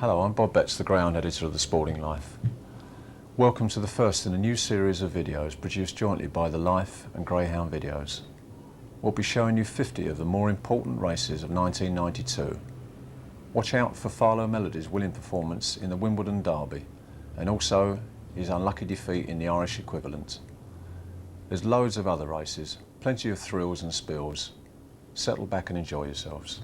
Hello, I'm Bob Betts, the ground editor of The Sporting Life. Welcome to the first in a new series of videos produced jointly by The Life and Greyhound Videos. We'll be showing you 50 of the more important races of 1992. Watch out for Philo Melody's winning performance in the Wimbledon Derby, and also his unlucky defeat in the Irish equivalent. There's loads of other races, plenty of thrills and spills. Settle back and enjoy yourselves.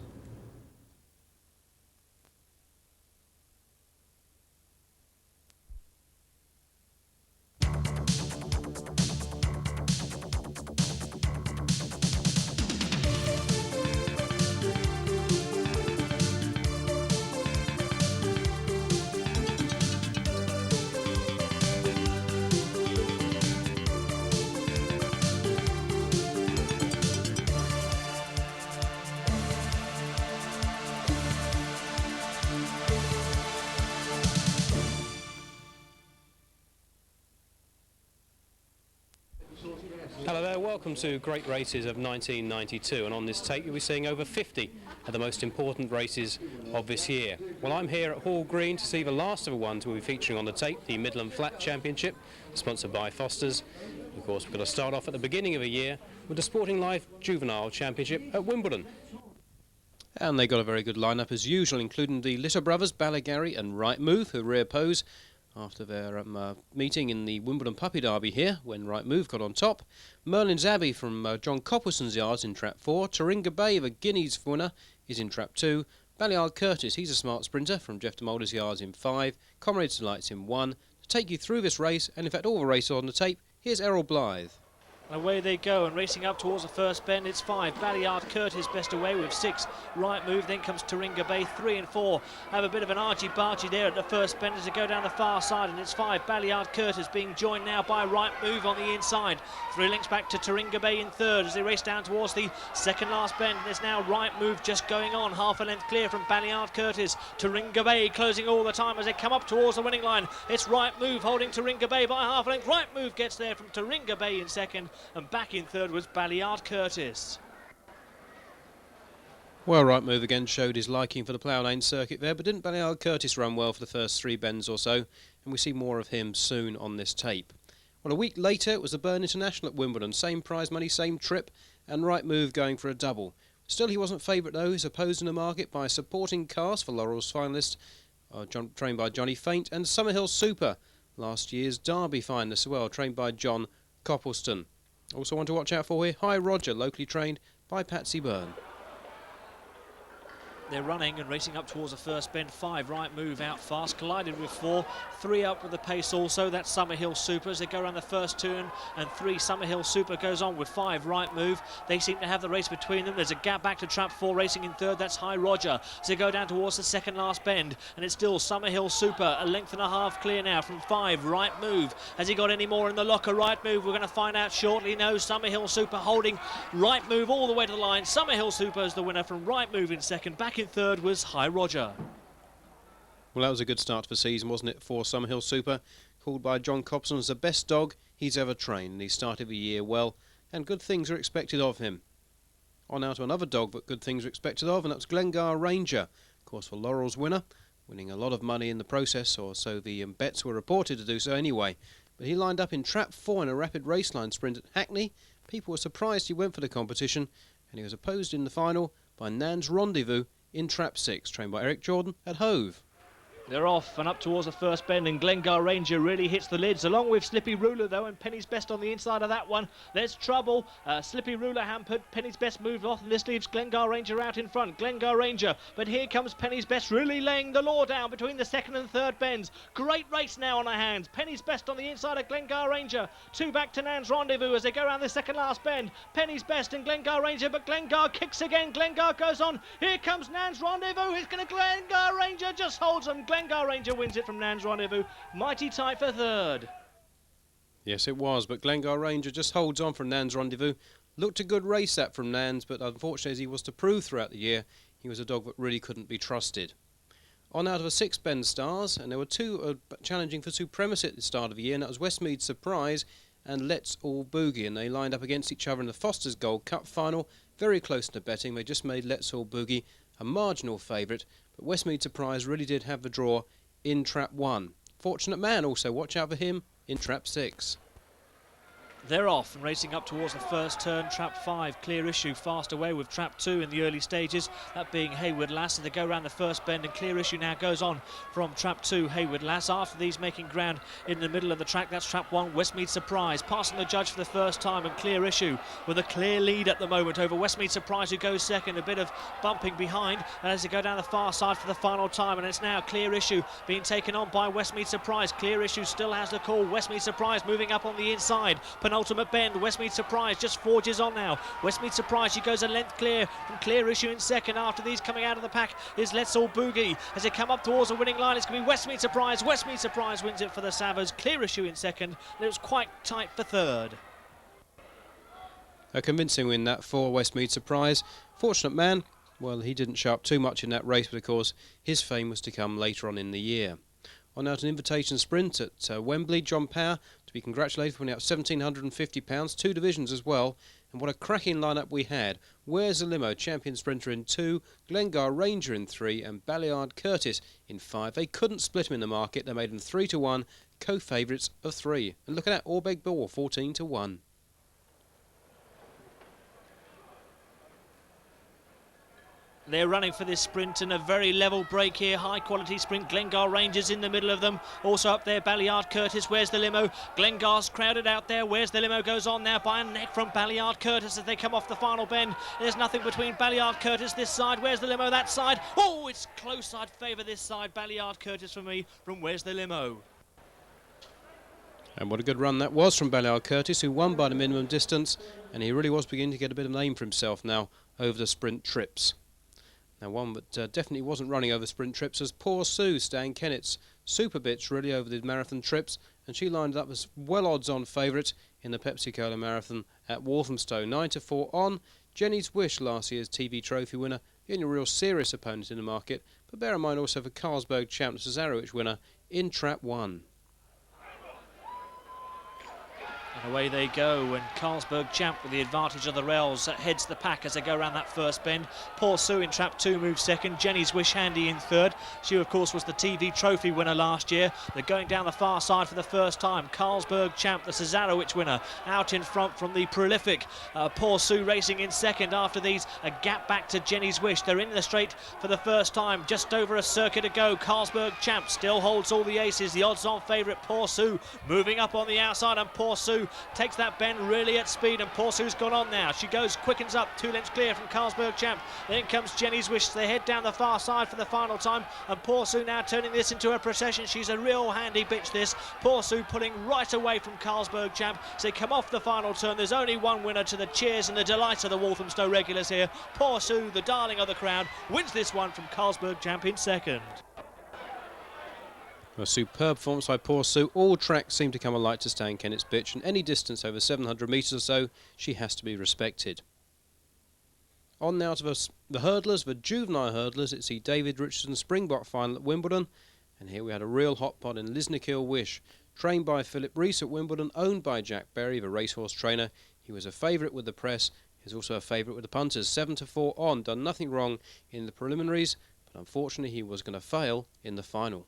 Hello there, welcome to Great Races of 1992, and on this tape you'll be seeing over 50 of the most important races of this year. Well, I'm here at Hall Green to see the last of the ones we'll be featuring on the tape, the Midland Flat Championship, sponsored by Foster's. Of course, we're going to start off at the beginning of the year with the Sporting Life Juvenile Championship at Wimbledon. And they got a very good lineup as usual, including the Litter brothers, Ballygarry and Right Move, who rear pose after their meeting in the Wimbledon Puppy Derby here, when Right Move got on top. Merlin's Abbey from John Coppelson's yards in trap 4. Taringa Bay, the Guineas winner, is in trap 2. Balliard Curtis, he's a smart sprinter from Jeff DeMolder's yards in 5. Comrades Delights in 1. To take you through this race, and in fact all the races on the tape, here's Errol Blythe. Away they go, and racing up towards the first bend, it's 5. Balliard Curtis best away with 6. Right Move, then comes Taringa Bay. 3 and 4 have a bit of an argy-bargy there at the first bend as they go down the far side, and it's 5. Balliard Curtis being joined now by Right Move on the inside. 3 lengths back to Taringa Bay in third as they race down towards the second last bend. There's now Right Move just going on, half a length clear from Balliard Curtis. Taringa Bay closing all the time as they come up towards the winning line. It's Right Move holding Taringa Bay by half a length. Right Move gets there from Taringa Bay in second, and back in third was Balliard Curtis. Well, Right Move again showed his liking for the Plough Lane circuit there, but didn't Balliard Curtis run well for the first 3 bends or so, and we see more of him soon on this tape. Well, a week later it was the Burn International at Wimbledon, same prize money, same trip, and Right Move going for a double. Still, he wasn't favourite though. He's opposed in the market by Supporting Cast for Laurel's finalist, trained by Johnny Faint, and Summerhill Super, last year's Derby finalist as well, trained by John Copleston. Also want to watch out for here, High Roger, locally trained by Patsy Byrne. They're running and racing up towards the first bend. 5 Right Move out fast, collided with 4. 3 up with the pace also, that's Summerhill Super as they go around the first turn, and 3 Summerhill Super goes on with 5 Right Move. They seem to have the race between them. There's a gap back to trap 4 racing in third, that's High Roger as they go down towards the second last bend, and it's still Summerhill Super, a length and a half clear now from 5 Right Move. Has he got any more in the locker? Right Move, we're going to find out shortly. No, Summerhill Super holding Right Move all the way to the line. Summerhill Super is the winner from Right Move in second. Back in third was High Roger. Well, that was a good start to the season, wasn't it, for Summerhill Super, called by John Copson as the best dog he's ever trained. He started the year well, and good things are expected of him. On now to another dog that good things are expected of, and that's Glengar Ranger, of course, for Laurel's winner, winning a lot of money in the process, or so the bets were reported to do so anyway. But he lined up in trap 4 in a rapid raceline sprint at Hackney. People were surprised he went for the competition, and he was opposed in the final by Nan's Rendezvous in trap 6, trained by Eric Jordan at Hove. They're off and up towards the first bend, and Glengar Ranger really hits the lids, along with Slippy Ruler though, and Penny's Best on the inside of that one. There's trouble. Slippy Ruler hampered. Penny's Best moved off, and this leaves Glengar Ranger out in front. Glengar Ranger, but here comes Penny's Best really laying the law down between the second and third bends. Great race now on our hands. Penny's Best on the inside of Glengar Ranger. 2 back to Nan's Rendezvous as they go around the second last bend. Penny's Best and Glengar Ranger, but Glengar kicks again. Glengar goes on. Here comes Nan's Rendezvous. He's going to Glengar Ranger just holds him. Glengar Ranger wins it from Nan's Rendezvous. Mighty tight for third. Yes, it was, but Glengar Ranger just holds on from Nan's Rendezvous. Looked a good race that from Nan's, but unfortunately, as he was to prove throughout the year, he was a dog that really couldn't be trusted. On out of the 6 bend stars, and there were 2 challenging for supremacy at the start of the year, and that was Westmead Surprise and Let's All Boogie, and they lined up against each other in the Foster's Gold Cup final, very close to betting. They just made Let's All Boogie a marginal favourite, but Westmead Surprise really did have the draw in trap 1. Fortunate Man also, watch out for him in trap 6. They're off and racing up towards the first turn. Trap 5, Clear Issue fast away with trap 2 in the early stages, that being Hayward Lass. So they go around the first bend and Clear Issue now goes on from trap 2, Hayward Lass. After these making ground in the middle of the track, that's trap 1, Westmead Surprise, passing the judge for the first time, and Clear Issue with a clear lead at the moment over Westmead Surprise, who goes second. A bit of bumping behind as they go down the far side for the final time, and it's now Clear Issue being taken on by Westmead Surprise. Clear Issue still has the call. Westmead Surprise moving up on the inside. Penultimate bend, Westmead Surprise just forges on now. Westmead Surprise, she goes a length clear from Clear Issue in second. After these, coming out of the pack is Let's All Boogie. As they come up towards the winning line, it's going to be Westmead Surprise. Westmead Surprise wins it for the Savers. Clear Issue in second, and it was quite tight for third. A convincing win that for Westmead Surprise. Fortunate Man, well, he didn't show up too much in that race, but of course his fame was to come later on in the year. On now to an invitation sprint at Wembley. John Power to be congratulated for winning out £1,750, 2 divisions as well. And what a cracking lineup we had. Where's the Limo, champion sprinter in 2, Glengar Ranger in 3, and Balliard Curtis in 5. They couldn't split him in the market. They made him 3-1, co-favourites of 3. And look at that, Orbeg Ball 14-1. They're running for this sprint and a very level break here. High quality sprint. Glengar Rangers in the middle of them. Also up there, Balliard Curtis. Where's the Limo? Glengar's crowded out there. Where's the Limo goes on now by a neck from Balliard Curtis as they come off the final bend. There's nothing between Balliard Curtis this side. Where's the Limo that side? Oh, it's close. I'd favour this side. Balliard Curtis for me from Where's the Limo. And what a good run that was from Balliard Curtis, who won by the minimum distance, and he really was beginning to get a bit of a name for himself now over the sprint trips. Now one that definitely wasn't running over sprint trips was Poor Sue, Stan Kennett's super bitch really over the marathon trips, and she lined up as well odds-on favourite in the Pepsi Cola Marathon at Walthamstow. 9-4 on. Jenny's Wish, last year's TV trophy winner, the only real serious opponent in the market, but bear in mind also for Carlsberg champ Cesarewicz winner in trap 1. And away they go, and Carlsberg champ with the advantage of the rails heads the pack as they go around that first bend. Poor Sue in trap 2 moves second. Jenny's Wish handy in third. She of course was the TV trophy winner last year. They're going down the far side for the first time. Carlsberg champ, the Cesarewicz winner, out in front from the prolific Poor Sue racing in second. After these, a gap back to Jenny's Wish. They're in the straight for the first time, just over a circuit to go. Carlsberg champ still holds all the aces. The odds-on favourite Poor Sue moving up on the outside, and Poor Sue takes that bend really at speed, and Poor Sue's gone on now. She quickens up, 2 lengths clear from Carlsberg champ. Then comes Jenny's Wish. They head down the far side for the final time, and Poor Sue now turning this into a procession. She's a real handy bitch, this. Poor Sue pulling right away from Carlsberg champ. As they come off the final turn, there's only one winner, to the cheers and the delight of the Walthamstow regulars here. Poor Sue, the darling of the crowd, wins this one from Carlsberg champ in second. A superb performance by Poor Sue. All tracks seem to come alike to Stan Kennett's bitch, and any distance over 700 metres or so, she has to be respected. On now to the hurdlers, the juvenile hurdlers. It's the David Richardson Springbok final at Wimbledon, and here we had a real hot pot in Lisnakill Wish, trained by Philip Rees at Wimbledon, owned by Jack Berry, the racehorse trainer. He was a favourite with the press. He's also a favourite with the punters. 7-4 on, done nothing wrong in the preliminaries, but unfortunately he was going to fail in the final.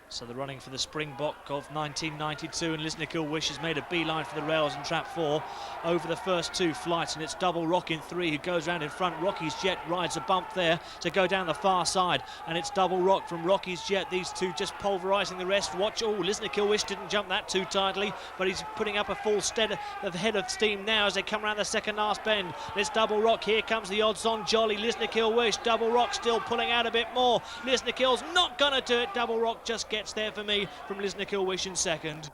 So the running for the Springbok of 1992, and Lisnakill Wish has made a beeline for the rails in trap 4 over the first 2 flights, and it's Double Rock in 3 who goes round in front. Rocky's Jet rides a bump there to go down the far side, and it's Double Rock from Rocky's Jet. These two just pulverising the rest. Watch, oh, Lisnakill Wish didn't jump that too tightly, but he's putting up a full stead of head of steam now as they come around the second last bend. It's Double Rock. Here comes the odds-on jolly Lisnakill Wish. Double Rock still pulling out a bit more. Lisnakill's not going to do it. Double Rock just gets there for me from Lisnakill Wish in second.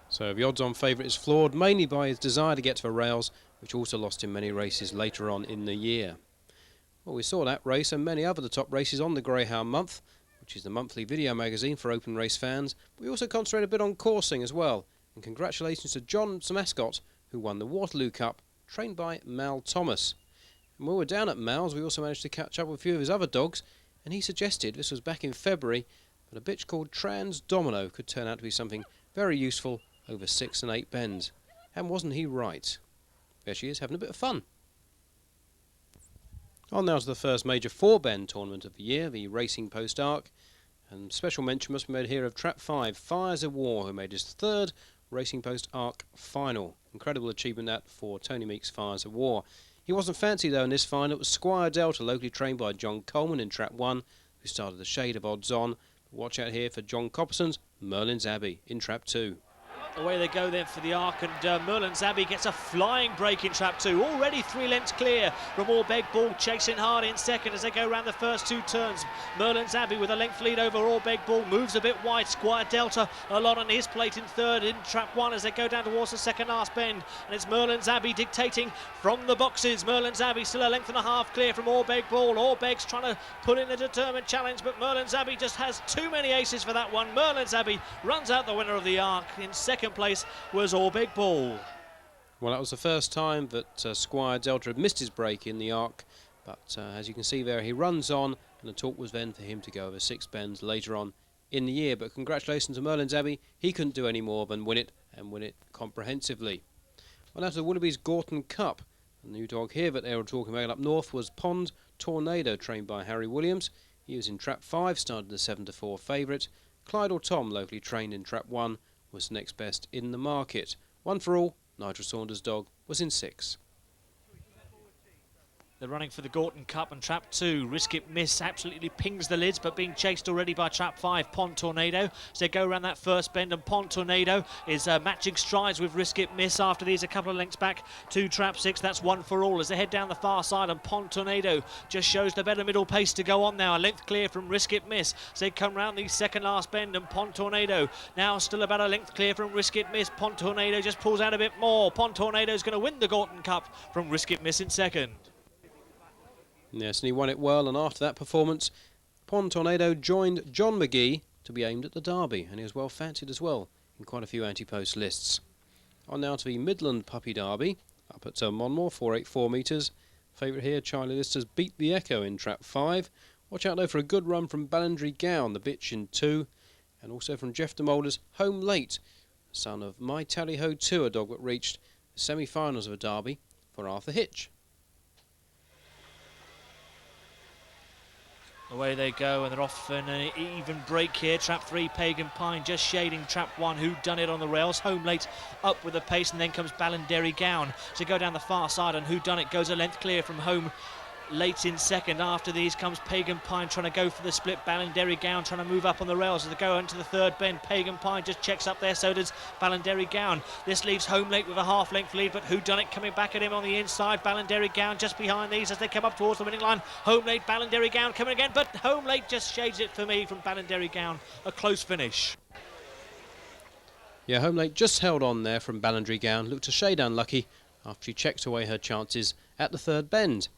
So the odds-on favourite is flawed, mainly by his desire to get to the rails, which also lost him many races later on in the year. Well, we saw that race and many other of the top races on the Greyhound Month, which is the monthly video magazine for open race fans. We also concentrate a bit on coursing as well. And congratulations to John Mascot, who won the Waterloo Cup, trained by Mal Thomas. And when we were down at Mal's, we also managed to catch up with a few of his other dogs, and he suggested, this was back in February, that a bitch called Trans Domino could turn out to be something very useful over 6 and 8 bends. And wasn't he right? There she is, having a bit of fun. On now to the first major four-bend tournament of the year, the Racing Post Arc. And special mention must be made here of Trap 5, Fires of War, who made his third Racing Post Arc final. Incredible achievement that for Tony Meek's Fires of War. He wasn't fancy though in this final. It was Squire Delta, locally trained by John Coleman in Trap 1, who started the shade of odds on. But watch out here for John Copperson's Merlin's Abbey in Trap 2. Away they go then for the Arc, and Merlin's Abbey gets a flying break in Trap 2. Already 3 lengths clear from Orbeg Ball, chasing hard in second as they go around the first 2 turns. Merlin's Abbey with a length lead over Orbeg Ball, moves a bit wide. Squire Delta a lot on his plate in third in Trap 1 as they go down towards the second last bend. And it's Merlin's Abbey dictating from the boxes. Merlin's Abbey still a length and a half clear from Orbeg Ball. Orbeg's trying to put in a determined challenge, but Merlin's Abbey just has too many aces for that one. Merlin's Abbey runs out the winner of the Arc. In second place was Orbeg Ball. Well, that was the first time that Squire Delta had missed his break in the Arc, but as you can see there, he runs on, and the talk was then for him to go over 6 bends later on in the year. But congratulations to Merlin's Abbey. He couldn't do any more than win it, and win it comprehensively. Well, now to the Willoughby's Gorton Cup. The new dog here that they were talking about up north was Pond Tornado, trained by Harry Williams. He was in Trap 5, started the 7-4 favourite. Clyde or Tom, locally trained in Trap 1, was next best in the market. One for all, Nigel Saunders' dog was in 6. They're running for the Gorton Cup, and Trap 2, Risk It Miss, absolutely pings the lids, but being chased already by Trap 5, Pond Tornado. So they go around that first bend, and Pond Tornado is matching strides with Risk It Miss after these, a couple of lengths back to Trap 6. That's one for all as they head down the far side, and Pond Tornado just shows the better middle pace to go on now. A length clear from Risk It Miss. So they come round the second last bend, and Pond Tornado now still about a length clear from Risk It Miss. Pond Tornado just pulls out a bit more. Pond Tornado is going to win the Gorton Cup from Risk It Miss in second. Yes, and he won it well, and after that performance, Pond Tornado joined John McGee to be aimed at the Derby, and he was well fancied as well in quite a few anti-post lists. On now to the Midland Puppy Derby, up at Monmore, 484 metres. Favourite here, Charlie Lister's Beat the Echo in Trap 5. Watch out though for a good run from Ballandry Gown, the bitch in 2, and also from Jeff de Mulder's Home Late, son of My Tally Ho 2, a dog that reached the semi-finals of a Derby for Arthur Hitch. Away they go, and they're off in an even break here. Trap 3, Pagan Pine just shading Trap 1, Who Done It on the rails. Home Late up with the pace, and then comes Ballandry Gown to go down the far side, and Who Done It goes a length clear from Home Late in second. After these comes Pagan Pine trying to go for the split. Ballandry Gown trying to move up on the rails as they go into the third bend. Pagan Pine just checks up there, so does Ballandry Gown. This leaves Home Late with a half-length lead, but Who Done It coming back at him on the inside. Ballandry Gown just behind these as they come up towards the winning line. Home Late, Ballandry Gown coming again, but Home Late just shades it for me from Ballandry Gown. A close finish. Yeah, Home Late just held on there from Ballandry Gown. Looked a shade unlucky after she checked away her chances at the third bend.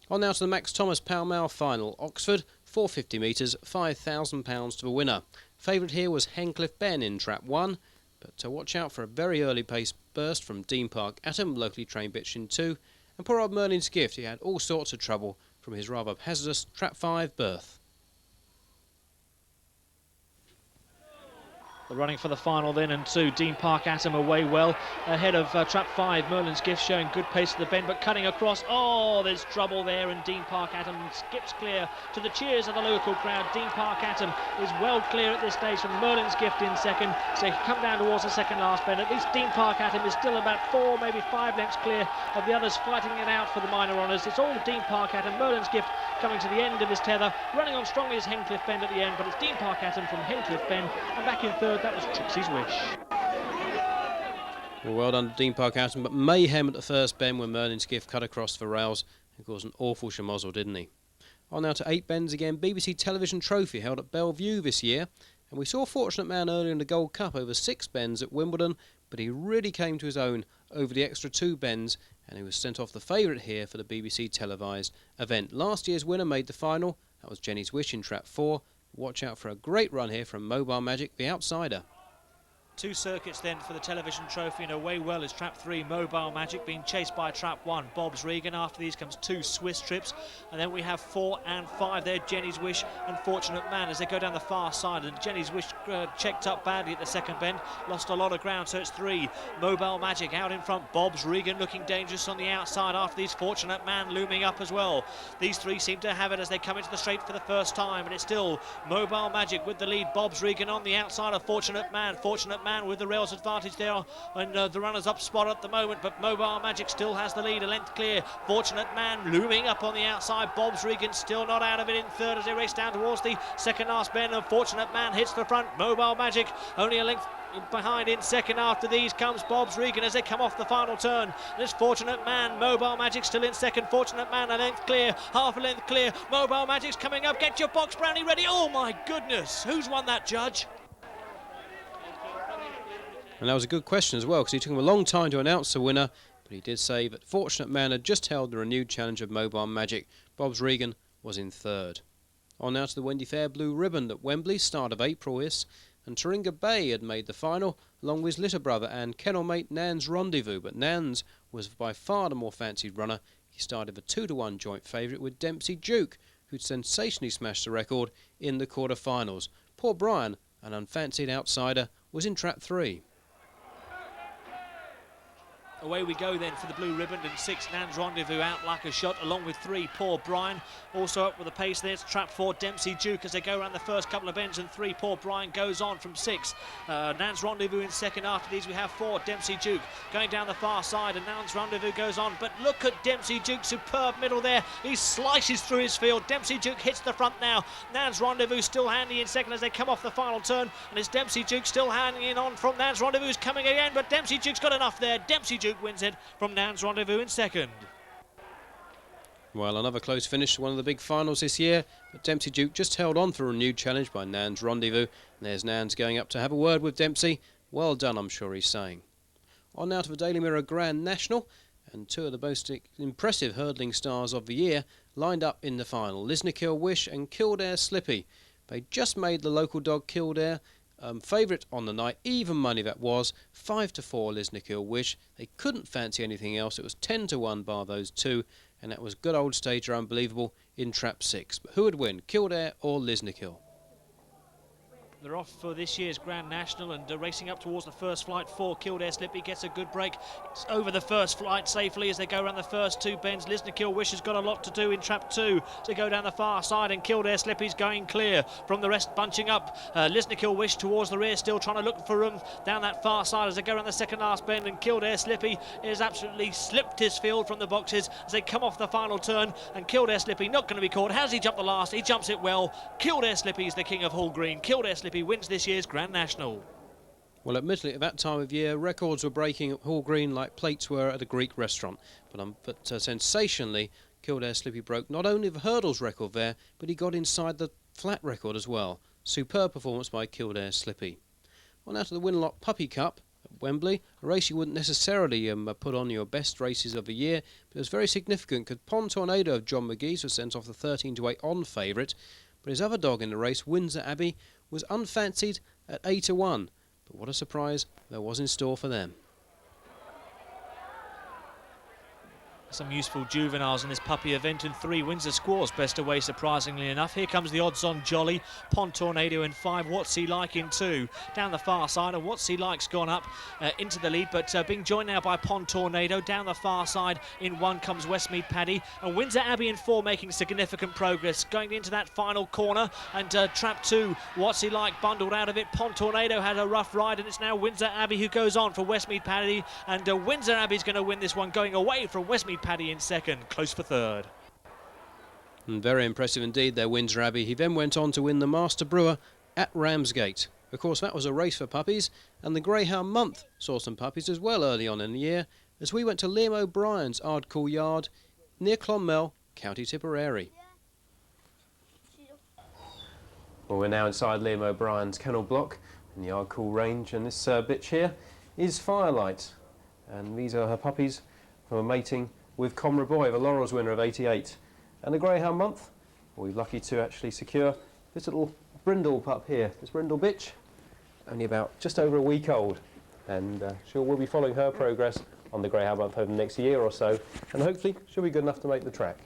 On now to the Max Thomas Pall Mall final. Oxford, 450 metres, £5,000 to the winner. Favourite here was Hencliffe Ben in Trap 1, but watch out for a very early pace burst from Dean Park Atom, locally trained bitch in 2, and poor old Merlin's Gift. He had all sorts of trouble from his rather hazardous Trap 5 berth. They're running for the final then, and 2, Dean Park Atom away well ahead of Trap 5. Merlin's Gift showing good pace at the bend, but cutting across. Oh, there's trouble there, and Dean Park Atom skips clear to the cheers of the local crowd. Dean Park Atom is well clear at this stage from Merlin's Gift in second, so he come down towards the second last bend. At least Dean Park Atom is still about 4, maybe 5 lengths clear of the others fighting it out for the minor honours. It's all Dean Park Atom. Merlin's Gift coming to the end of his tether, running on strongly as Hencliffe Bend at the end, but it's Dean Park Atom from Hencliffe Bend, and back in third, that was Trixie's Wish. Well done to Dean Park Atom, but mayhem at the first bend when Merlin's Gift cut across the rails and caused an awful schmozzle, didn't he? On now to 8 bends again. BBC Television Trophy held at Bellevue this year, and we saw Fortunate Man earlier in the Gold Cup over 6 bends at Wimbledon, but he really came to his own over the extra 2 bends, and he was sent off the favourite here for the BBC televised event. Last year's winner made the final. That was Jenny's Wish in Trap 4. Watch out for a great run here from Mobile Magic, the outsider. Two circuits then for the television trophy, and away well is trap 3 Mobile Magic, being chased by trap 1 Bob's Regan. After these comes 2 Swiss Trips, and then we have 4 and 5 there, Jenny's Wish and Fortunate Man, as they go down the far side. And Jenny's Wish checked up badly at the second bend, lost a lot of ground, so it's 3 Mobile Magic out in front. Bob's Regan looking dangerous on the outside. After these, Fortunate Man looming up as well. These 3 seem to have it as they come into the straight for the first time, and it's still Mobile Magic with the lead. Bob's Regan on the outside of Fortunate Man. Fortunate Man with the rails advantage there and the runners up spot at the moment, but Mobile Magic still has the lead, a length clear. Fortunate Man looming up on the outside. Bob's Regan still not out of it in third as they race down towards the second last bend, and Fortunate Man hits the front. Mobile Magic only a length behind in second. After these comes Bob's Regan as they come off the final turn. This Fortunate Man, Mobile Magic still in second. Fortunate Man a length clear, half a length clear. Mobile Magic's coming up. Get your box brownie ready. Oh my goodness, who's won that, Judge? And that was a good question as well, because he took him a long time to announce the winner, but he did say that Fortunate Man had just held the renewed challenge of Mobile Magic. Bob's Regan was in third. On now to the Wendy Fair Blue Ribbon at Wembley, start of April this, and Taringa Bay had made the final, along with his little brother and kennel mate Nan's Rendezvous, but Nan's was by far the more fancied runner. He started a 2-to-1 joint favourite with Dempsey Duke, who'd sensationally smashed the record in the quarter-finals. Poor Brian, an unfancied outsider, was in trap 3. Away we go then for the blue ribbon, and 6 Nan's Rendezvous out like a shot, along with 3 Poor Brian. Also up with the pace there, it's trap 4 Dempsey Duke as they go around the first couple of bends, and 3 Poor Brian goes on from 6. Nan's Rendezvous in second. After these we have 4 Dempsey Duke going down the far side, and Nan's Rendezvous goes on. But look at Dempsey Duke, superb middle there. He slices through his field. Dempsey Duke hits the front now. Nan's Rendezvous still handy in second as they come off the final turn, and it's Dempsey Duke still hanging on from Nan's Rendezvous, coming again, but Dempsey Duke's got enough there. Dempsey Duke wins it from Nan's Rendezvous in second. Well, another close finish to one of the big finals this year, but Dempsey Duke just held on for a renewed challenge by Nan's Rendezvous. And there's Nan's going up to have a word with Dempsey. Well done, I'm sure he's saying. On now to the Daily Mirror Grand National, and 2 of the most impressive hurdling stars of the year lined up in the final, Lisnakill Wish and Kildare Slippy. They just made the local dog Kildare favourite on the night, even money that was, 5-4 Lisnakill Wish. They couldn't fancy anything else. It was 10-1 bar those 2, and that was good old Stager Unbelievable in trap 6. But who would win, Kildare or Lisnakill? They're off for this year's Grand National, and racing up towards the first flight for Kildare Slippy. Gets a good break. It's over the first flight safely as they go around the first 2 bends. Lisnakill Wish has got a lot to do in trap 2 to go down the far side, and Kildare Slippy's going clear from the rest, bunching up. Lisnakill Wish towards the rear, still trying to look for room down that far side as they go around the second last bend, and Kildare Slippy is absolutely slipped his field from the boxes as they come off the final turn, and Kildare Slippy not going to be caught. Has he jumped the last? He jumps it well. Kildare Slippy is the king of Hall Green. Kildare Slippy wins this year's Grand National. Well, admittedly, at that time of year, records were breaking at Hall Green like plates were at a Greek restaurant. But sensationally, Kildare Slippy broke not only the hurdles record there, but he got inside the flat record as well. Superb performance by Kildare Slippy. On out to the Winlock Puppy Cup at Wembley, a race you wouldn't necessarily put on your best races of the year, but it was very significant because Pond Tornado of John McGee's was sent off the 13-8 on favourite, but his other dog in the race, Windsor Abbey, was unfancied at 8-1. But what a surprise there was in store for them. Some useful juveniles in this puppy event, and 3 Windsor Squaws best away, surprisingly enough. Here comes the odds on Jolly, Pond Tornado in 5, What's He Like in 2. Down the far side, and What's He Like's gone up into the lead, but being joined now by Pond Tornado. Down the far side in 1 comes Westmead Paddy, and Windsor Abbey in 4 making significant progress. Going into that final corner, and trap 2, What's He Like bundled out of it. Pond Tornado had a rough ride, and it's now Windsor Abbey who goes on for Westmead Paddy, and Windsor Abbey's going to win this one, going away from Westmead Paddy in second, close for third. And very impressive indeed there, Windsor Abbey. He then went on to win the Master Brewer at Ramsgate. Of course, that was a race for puppies, and the Greyhound Month saw some puppies as well early on in the year, as we went to Liam O'Brien's Ardcool Yard near Clonmel, County Tipperary. Well, we're now inside Liam O'Brien's kennel block in the Ardcool range, and this bitch here is Firelight, and these are her puppies from a mating with Comra Boy, the Laurels winner of 88. And the Greyhound Month, we're lucky to actually secure this little brindle pup here, this brindle bitch. only about just over a week old, and sure we'll be following her progress on the Greyhound Month over the next year or so, and hopefully she'll be good enough to make the track.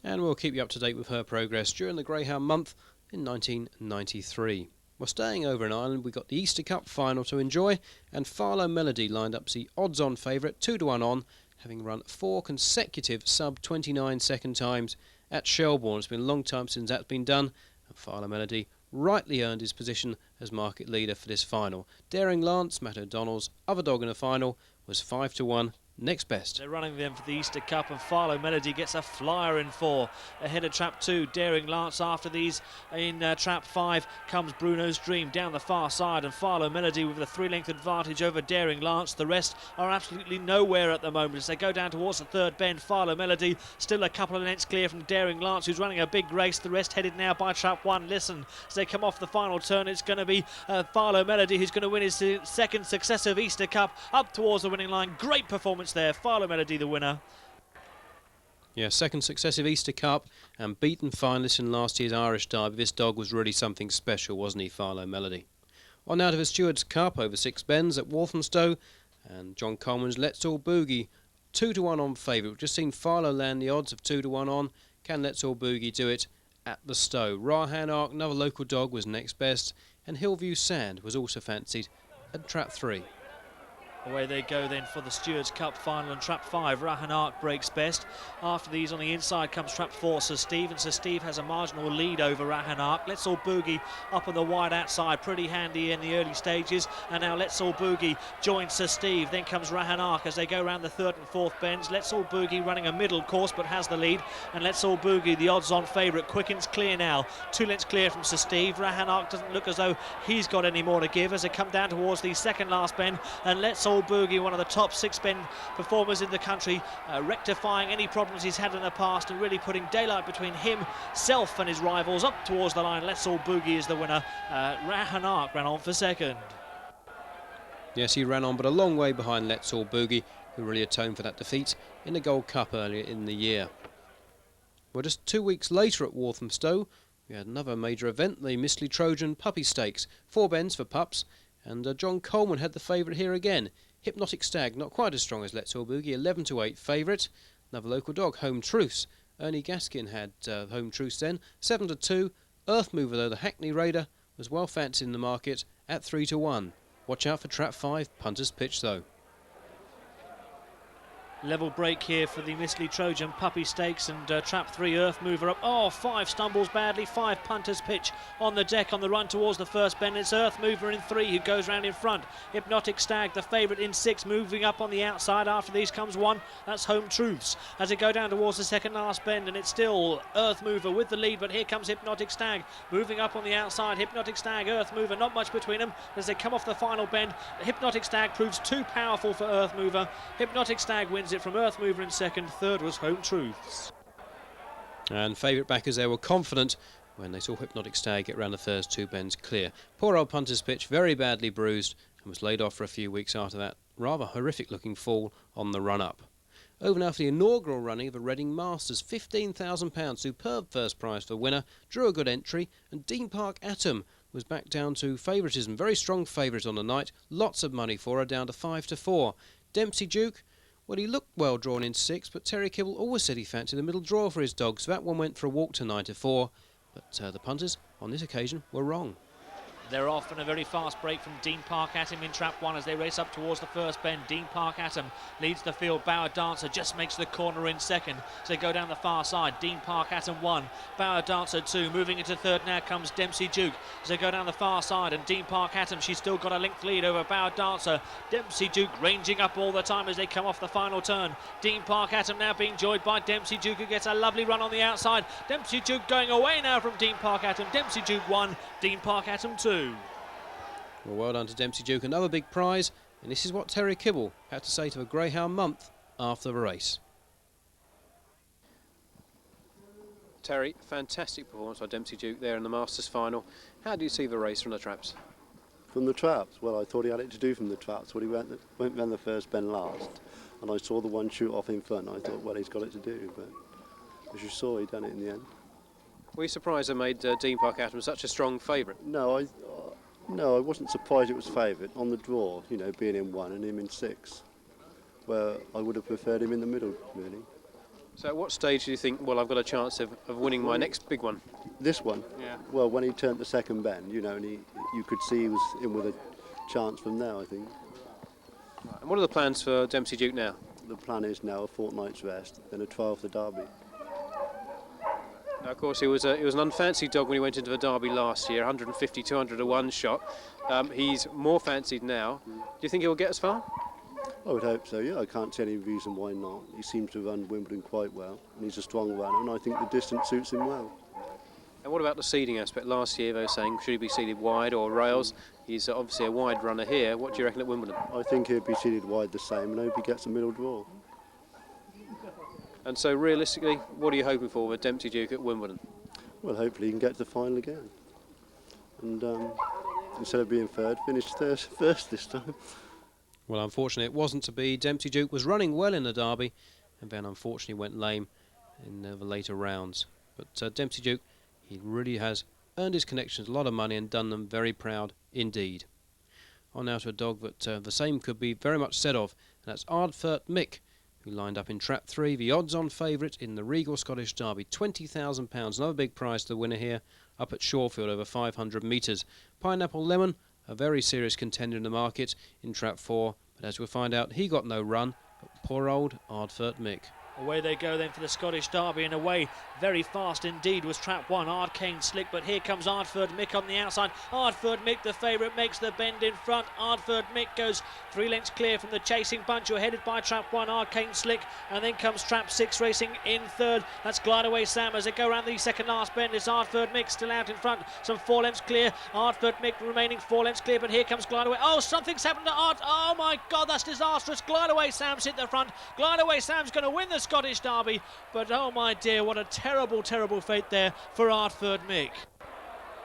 And we'll keep you up to date with her progress during the Greyhound Month in 1993. Well, staying over in Ireland, we've got the Easter Cup final to enjoy, and Farlow Melody lined up as the odds-on favourite, 2-1 on, having run 4 consecutive sub-29 second times at Shelbourne. It's been a long time since that's been done, and Farlow Melody rightly earned his position as market leader for this final. Daring Lance, Matt O'Donnell's other dog in the final, was 5-1. Next best. They're running them for the Easter Cup, and Farlow Melody gets a flyer in 4. Ahead of trap 2, Daring Lance. After these, in trap 5 comes Bruno's Dream down the far side, and Farlow Melody with a 3-length advantage over Daring Lance. The rest are absolutely nowhere at the moment as they go down towards the third bend. Farlow Melody still a couple of lengths clear from Daring Lance, who's running a big race. The rest headed now by trap 1. Listen, as they come off the final turn, it's going to be Farlow Melody who's going to win his second successive Easter Cup up towards the winning line. Great performance there. Farlow Melody the winner. Yeah, second successive Easter Cup and beaten finalist in last year's Irish Derby. This dog was really something special, wasn't he, Farlow Melody? On now to the Stewards Cup over 6 bends at Walthamstow, and John Coleman's Let's All Boogie 2-1 on favourite. We've just seen Farlow land the odds of 2-1 on. Can Let's All Boogie do it at the Stow? Rahan Ark, another local dog, was next best, and Hillview Sand was also fancied at trap 3. Away they go then for the Stewards Cup final, and trap 5, Rahan Ark breaks best. After these on the inside comes trap 4, Sir Steve, and Sir Steve has a marginal lead over Rahan Ark. Let's All Boogie up on the wide outside, pretty handy in the early stages, and now Let's All Boogie joins Sir Steve. Then comes Rahan Ark as they go around the third and fourth bends. Let's All Boogie running a middle course but has the lead, and Let's All Boogie, the odds-on favourite, quickens clear now. 2 lengths clear from Sir Steve. Rahan Ark doesn't look as though he's got any more to give as they come down towards the second last bend, and Let's All Boogie, one of the top 6 bend performers in the country, rectifying any problems he's had in the past and really putting daylight between himself and his rivals up towards the line. Let's All Boogie is the winner. Rahan Ark ran on for second. Yes, he ran on, but a long way behind Let's All Boogie, who really atoned for that defeat in the Gold Cup earlier in the year. Well, just 2 weeks later at Walthamstow, we had another major event, the Mistley Trojan Puppy Stakes. 4 bends for pups, and John Coleman had the favourite here again. Hypnotic Stag, not quite as strong as Let's All Boogie, 11-8 favourite. Another local dog, Home Truce. Ernie Gaskin had Home Truce then, 7-2. Earth Mover, though, the Hackney Raider, was well fancied in the market at 3-1. Watch out for trap 5, Punter's Pitch though. Level break here for the Mistley Trojan Puppy Stakes, and trap 3, Earth Mover up. Oh, 5 stumbles badly, 5 Punter's Pitch on the deck on the run towards the first bend. It's Earth Mover in 3 who goes round in front. Hypnotic Stag, the favourite, in 6, moving up on the outside. After these comes 1, that's Home Truths. As they go down towards the second last bend, and it's still Earth Mover with the lead, but here comes Hypnotic Stag moving up on the outside. Hypnotic Stag, Earth Mover, not much between them as they come off the final bend. Hypnotic Stag proves too powerful for Earth Mover. Hypnotic Stag wins it from Earth Mover in second. Third was Home Truths. And favourite backers there were confident when they saw Hypnotic Stag get round the first 2 bends clear. Poor old Punter's Pitch, very badly bruised, and was laid off for a few weeks after that rather horrific looking fall on the run-up. Over now for the inaugural running of the Reading Masters, £15,000, superb first prize for the winner, drew a good entry, and Dean Park Atom was back down to favouritism, very strong favourite on the night, lots of money for her, down to 5-4. Dempsey Duke, well, he looked well drawn in 6, but Terry Kibble always said he fancied the middle draw for his dog, so that one went for a walk to 9-4, but the punters on this occasion were wrong. They're off, and a very fast break from Dean Park Atom in trap 1 as they race up towards the first bend. Dean Park Atom leads the field. Bauer Dancer just makes the corner in second. So they go down the far side. Dean Park Atom 1, Bauer Dancer 2. Moving into third now comes Dempsey Duke as they go down the far side. And Dean Park Atom, she's still got a length lead over Bauer Dancer. Dempsey Duke ranging up all the time as they come off the final turn. Dean Park Atom now being joined by Dempsey Duke, who gets a lovely run on the outside. Dempsey Duke going away now from Dean Park Atom. Dempsey Duke 1, Dean Park Atom 2. Well done to Dempsey Duke, another big prize, and this is what Terry Kibble had to say to a Greyhound Month after the race. Terry, fantastic performance by Dempsey Duke there in the Masters final. How do you see the race from the traps? From the traps? Well, I thought he had it to do from the traps. Well, he went round the first bend last, and I saw the one shoot off in front. I thought, well, he's got it to do, but as you saw, he done it in the end. Were you surprised they made Dean Park Atom such a strong favourite? No, No, I wasn't surprised it was favourite on the draw, you know, being in 1 and him in 6, where I would have preferred him in the middle, really. So at what stage do you think, well, I've got a chance of winning my next big one? This one, Yeah. well, when he turned the second bend, you know, and you could see he was in with a chance from there, I think. And what are the plans for Dempsey Duke now? The plan is now a fortnight's rest, then a trial for the Derby. Now, of course, he was an unfancied dog when he went into the Derby last year, 150, 200 to 1 shot. He's more fancied now. Do you think he'll get as far? I would hope so, yeah. I can't see any reason why not. He seems to run Wimbledon quite well, and he's a strong runner, and I think the distance suits him well. And what about the seeding aspect? Last year they were saying, should he be seeded wide or rails? He's obviously a wide runner here. What do you reckon at Wimbledon? I think he'll be seated wide the same, and I hope he gets a middle draw. And so realistically, what are you hoping for with Dempsey Duke at Wimbledon? Well, hopefully he can get to the final again. And instead of being third, finish first this time. Well, unfortunately, it wasn't to be. Dempsey Duke was running well in the Derby, and then unfortunately went lame in the later rounds. But Dempsey Duke, he really has earned his connections a lot of money and done them very proud indeed. On now to a dog that the same could be very much said of, and that's Ardfert Mick, who lined up in trap 3, the odds-on favourite in the Regal Scottish Derby, £20,000, another big prize to the winner here, up at Shawfield over 500 metres. Pineapple Lemon, a very serious contender in the market in trap 4, but as we'll find out, he got no run, but poor old Ardfert Mick. Away they go then for the Scottish Derby, and away very fast indeed was trap 1, Arcane Slick, but here comes Ardfert Mick on the outside. Ardfert Mick, the favourite, makes the bend in front. Ardfert Mick goes 3 lengths clear from the chasing bunch, who are headed by trap 1, Arcane Slick, and then comes trap 6 racing in third. That's Glide Away Sam as they go around the second last bend. It's Ardfert Mick still out in front, some 4 lengths clear. Ardfert Mick remaining 4 lengths clear, but here comes Glide Away. Oh, something's happened to Ard. Oh my God, that's disastrous. Glide Away Sam's hit the front. Glide Away Sam's going to win the Scottish Derby, but oh my dear, what a terrible, terrible fate there for Ardfert Mick.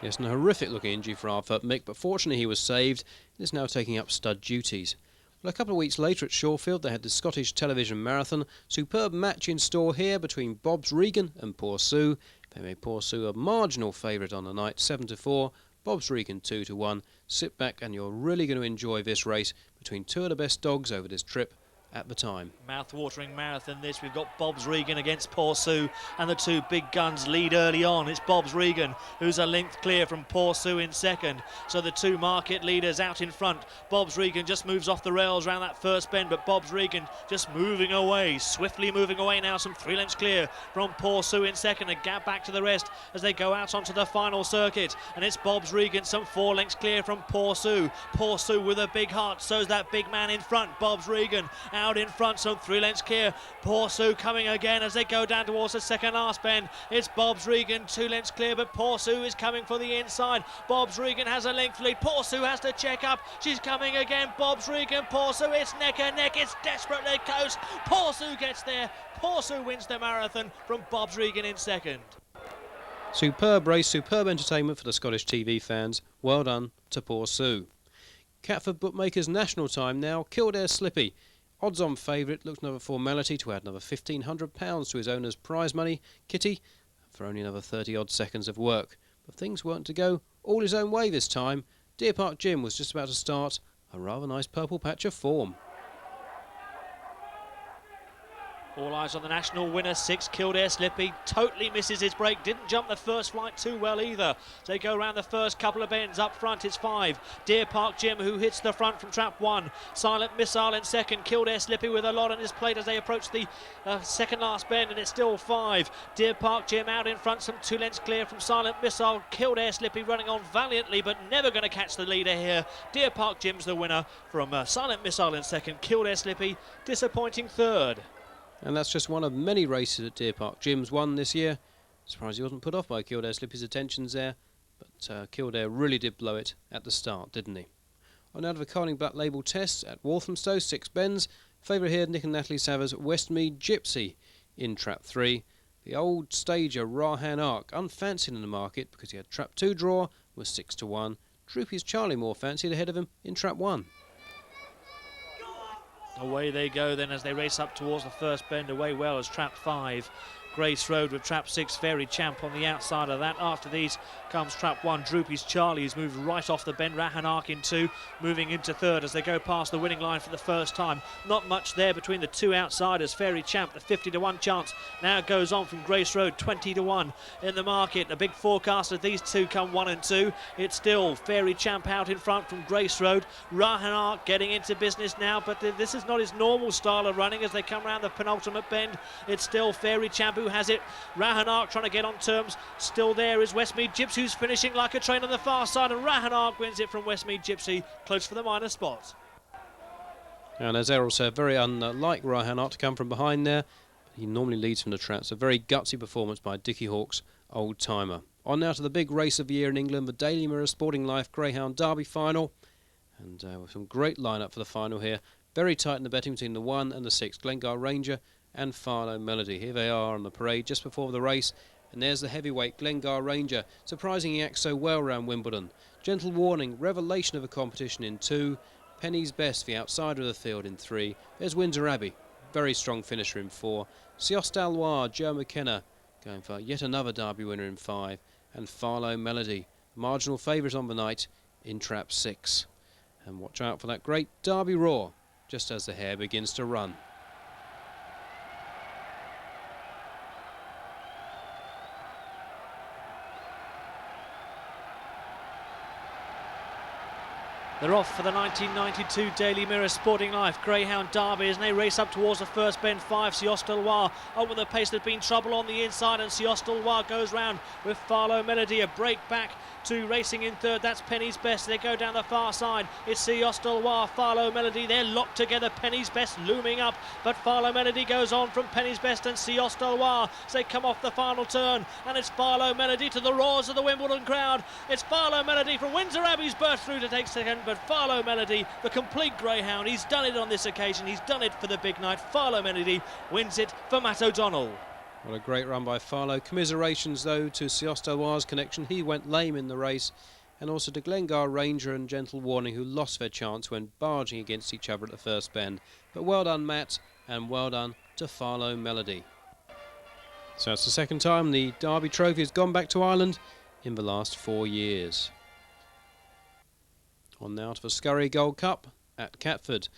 Yes, and a horrific looking injury for Ardfert Mick, but fortunately he was saved and is now taking up stud duties. Well, a couple of weeks later at Shawfield they had the Scottish Television Marathon. Superb match in store here between Bob's Regan and Poor Sue. They made Poor Sue a marginal favourite on the night, 7-4. Bob's Regan 2-1. Sit back and you're really going to enjoy this race between two of the best dogs over this trip at the time. Mouth-watering marathon this. We've got Bob's Regan against Poor Sue, and the two big guns lead early on. It's Bob's Regan who's a length clear from Poor Sue in second, so the two market leaders out in front. Bob's Regan just moves off the rails around that first bend, but Bob's Regan just moving away, swiftly moving away now, some 3 lengths clear from Poor Sue in second. A gap back to the rest as they go out onto the final circuit, and it's Bob's Regan some 4 lengths clear from Poor Sue. Poor Sue with a big heart, so's that big man in front. Bob's Regan out in front, some 3 lengths clear. Poor Sue coming again as they go down towards the second last bend. It's Bob's Regan 2 lengths clear, but Poor Sue is coming for the inside. Bob's Regan has a length lead. Poor Sue has to check up. She's coming again. Bob's Regan, Poor Sue, it's neck and neck. It's desperately close. Poor Sue gets there. Poor Sue wins the marathon from Bob's Regan in second. Superb race, superb entertainment for the Scottish TV fans. Well done to Poor Sue. Catford Bookmakers National Time now. Kildare Slippy, odds-on favourite, looks another formality to add another £1,500 to his owner's prize money, Kitty, for only another 30-odd seconds of work. But things weren't to go all his own way this time. Deer Park Jim was just about to start a rather nice purple patch of form. All eyes on the national winner, 6, Kildare Slippy. Totally misses his break. Didn't jump the first flight too well either. They go around the first couple of bends. Up front, it's 5. Deer Park Jim, who hits the front from trap 1. Silent Missile in second. Kildare Slippy with a lot on his plate as they approach the second last bend, and it's still 5. Deer Park Jim out in front, some 2 lengths clear from Silent Missile. Kildare Slippy running on valiantly, but never going to catch the leader here. Deer Park Jim's the winner from Silent Missile in second. Kildare Slippy disappointing third. And that's just one of many races that Deer Park Jim's won this year. Surprised he wasn't put off by Kildare Slippy's attentions there, but Kildare really did blow it at the start, didn't he? On out of the Carling Black Label tests at Walthamstow, 6 bends. Favourite here, Nick and Natalie Savers, Westmead Gypsy in trap 3. The old stager Rahan Ark, unfancied in the market because he had trap 2 draw, was 6-1. Droopy's Charlie more fancied ahead of him in trap 1. Away they go then as they race up towards the first bend. Away well as trap 5. Grace Road with trap 6, Fairy Champ on the outside of that. After these comes trap 1, Droopy's Charlie, who's moved right off the bend. Rahanark in 2, moving into 3rd as they go past the winning line for the first time. Not much there between the 2 outsiders. Fairy Champ, the 50-1 chance, now goes on from Grace Road, 20-1 in the market. A big forecast as these 2 come 1 and 2. It's still Fairy Champ out in front from Grace Road. Rahanark getting into business now, but this is not his normal style of running as they come around the penultimate bend. It's still Fairy Champ who has it. Rahanark trying to get on terms. Still there is Westmead Gypsy, who's finishing like a train on the far side, and Rahanark wins it from Westmead Gypsy, close for the minor spot. And as Errol said, very unlike Rahanark to come from behind there. He normally leads from the traps. A very gutsy performance by Dickie Hawkes, old timer. On now to the big race of the year in England, the Daily Mirror Sporting Life Greyhound Derby final. And with some great lineup for the final here. Very tight in the betting between the 1 and the 6, Glengar Ranger and Farlow Melody. Here they are on the parade just before the race. And there's the heavyweight Glengar Ranger. Surprising he acts so well round Wimbledon. Gentle Warning, revelation of a competition in 2. Penny's Best, the outsider of the field in 3. There's Windsor Abbey, very strong finisher in 4. Siostal Loire, Joe McKenna, going for yet another Derby winner in 5. And Farlow Melody, marginal favourite on the night in trap 6. And watch out for that great Derby roar, just as the hare begins to run. They're off for the 1992 Daily Mirror Sporting Life Greyhound Derby as they race up towards the first bend. 5, Siostal Loire up with the pace. There's been trouble on the inside, and Siostal Loire goes round with Farlow Melody. A break back to racing in 3rd. That's Penny's Best. They go down the far side. It's Siostal Loire, Farlow Melody. They're locked together. Penny's Best looming up, but Farlow Melody goes on from Penny's Best and Siostal Loire as they come off the final turn. And it's Farlow Melody to the roars of the Wimbledon crowd. It's Farlow Melody from Windsor Abbey's burst through to take second. But Farlow Melody, the complete greyhound, he's done it on this occasion. He's done it for the big night. Farlow Melody wins it for Matt O'Donnell. What a great run by Farlow. Commiserations, though, to Siostal Loire's connection. He went lame in the race. And also to Glengar Ranger and Gentle Warning, who lost their chance when barging against each other at the first bend. But well done, Matt, and well done to Farlow Melody. So it's the second time the Derby Trophy has gone back to Ireland in the last 4 years. On now to the Scurry Gold Cup at Catford.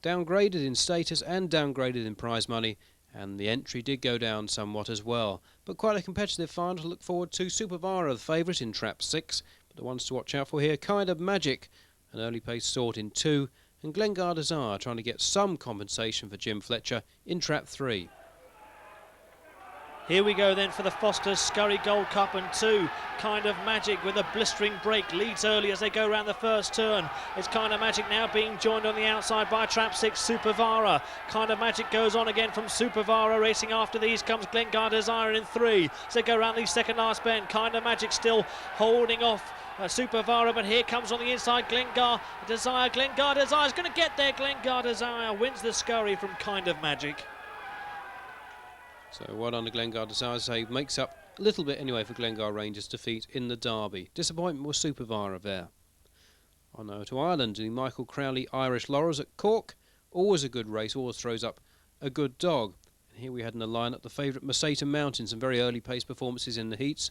Downgraded in status and downgraded in prize money, and the entry did go down somewhat as well. But quite a competitive final to look forward to. Supervara, the favourite in trap 6, but the ones to watch out for here, Kind of Magic, an early pace sort in 2, and Glengar Desire trying to get some compensation for Jim Fletcher in trap 3. Here we go then for the Foster's Scurry Gold Cup and 2. Kind of Magic with a blistering break leads early as they go around the first turn. It's Kind of Magic now being joined on the outside by trap 6 Supervara. Kind of Magic goes on again from Supervara. Racing after these comes Glengar Desire in 3. So they go around the second last bend. Kind of Magic still holding off Supervara, but here comes on the inside Glengar Desire. Glengar Desire is going to get there. Glengar Desire wins the Scurry from Kind of Magic. So well done to Glengar Desire, say makes up a little bit anyway for Glengar Rangers' defeat in the Derby. Disappointment was Supervara there. On now to Ireland, the Michael Crowley Irish Laurels at Cork. Always a good race, always throws up a good dog. And here we had in the line-up the favourite Meseta Mountain, some very early pace performances in the heats.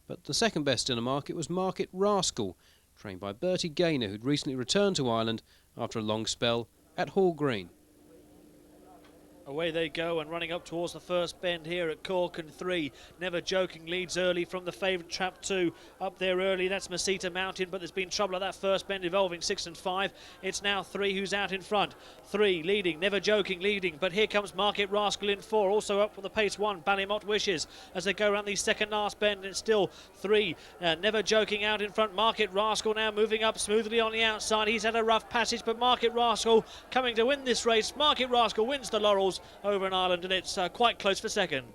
But the second best in the market was Market Rascal, trained by Bertie Gaynor, who'd recently returned to Ireland after a long spell at Hall Green. Away they go and running up towards the first bend here at Cork and 3. Never Joking leads early from the favourite trap 2. Up there early, that's Meseta Mountain, but there's been trouble at that first bend involving 6 and 5. It's now 3 who's out in front. 3 leading, Never Joking leading, but here comes Market Rascal in 4. Also up with the pace 1, Ballymont Wishes as they go around the second last bend. And it's still 3. Never Joking out in front. Market Rascal now moving up smoothly on the outside. He's had a rough passage, but Market Rascal coming to win this race. Market Rascal wins the Laurels over in Ireland, and it's quite close for second.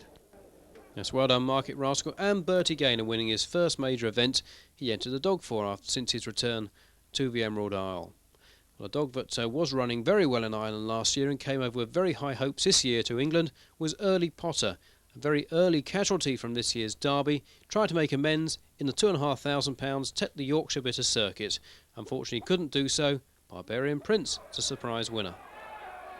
Yes, well done Market Rascal and Bertie Gaynor winning his first major event he entered the dog for since his return to the Emerald Isle. Well, a dog that was running very well in Ireland last year and came over with very high hopes this year to England was Early Potter, a very early casualty from this year's Derby, tried to make amends in the £2,500 Tetley Yorkshire Bitter Circuit. Unfortunately couldn't do so. Barbarian Prince is a surprise winner.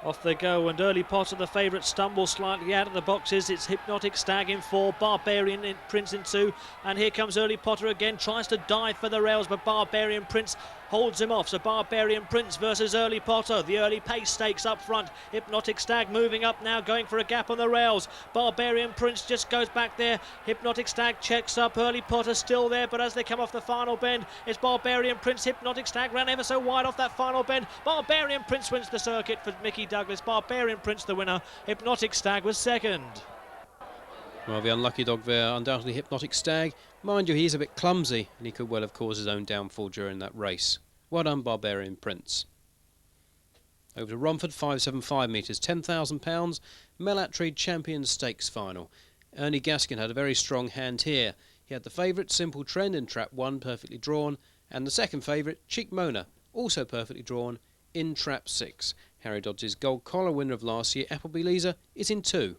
Off they go, and early pot of the favourite stumbles slightly out of the boxes. It's Hypnotic Stag in 4, Barbarian Prince in 2, and here comes Early Potter again, tries to dive for the rails, but Barbarian Prince holds him off. So Barbarian Prince versus Early Potter. The early pace stakes up front. Hypnotic Stag moving up now, going for a gap on the rails. Barbarian Prince just goes back there. Hypnotic Stag checks up. Early Potter still there, but as they come off the final bend, it's Barbarian Prince. Hypnotic Stag ran ever so wide off that final bend. Barbarian Prince wins the circuit for Mickey Douglas. Barbarian Prince the winner. Hypnotic Stag was second. Well, the unlucky dog there, undoubtedly Hypnotic Stag. Mind you, he's a bit clumsy, and he could well have caused his own downfall during that race. Well done, Barbarian Prince. Over to Romford, 575 metres, £10,000, Melatry Champions Stakes final. Ernie Gaskin had a very strong hand here. He had the favourite, Simple Trend, in trap 1, perfectly drawn, and the second favourite, Cheek Mona, also perfectly drawn, in trap 6. Harry Dodds' gold collar winner of last year, Appleby Leeser, is in 2.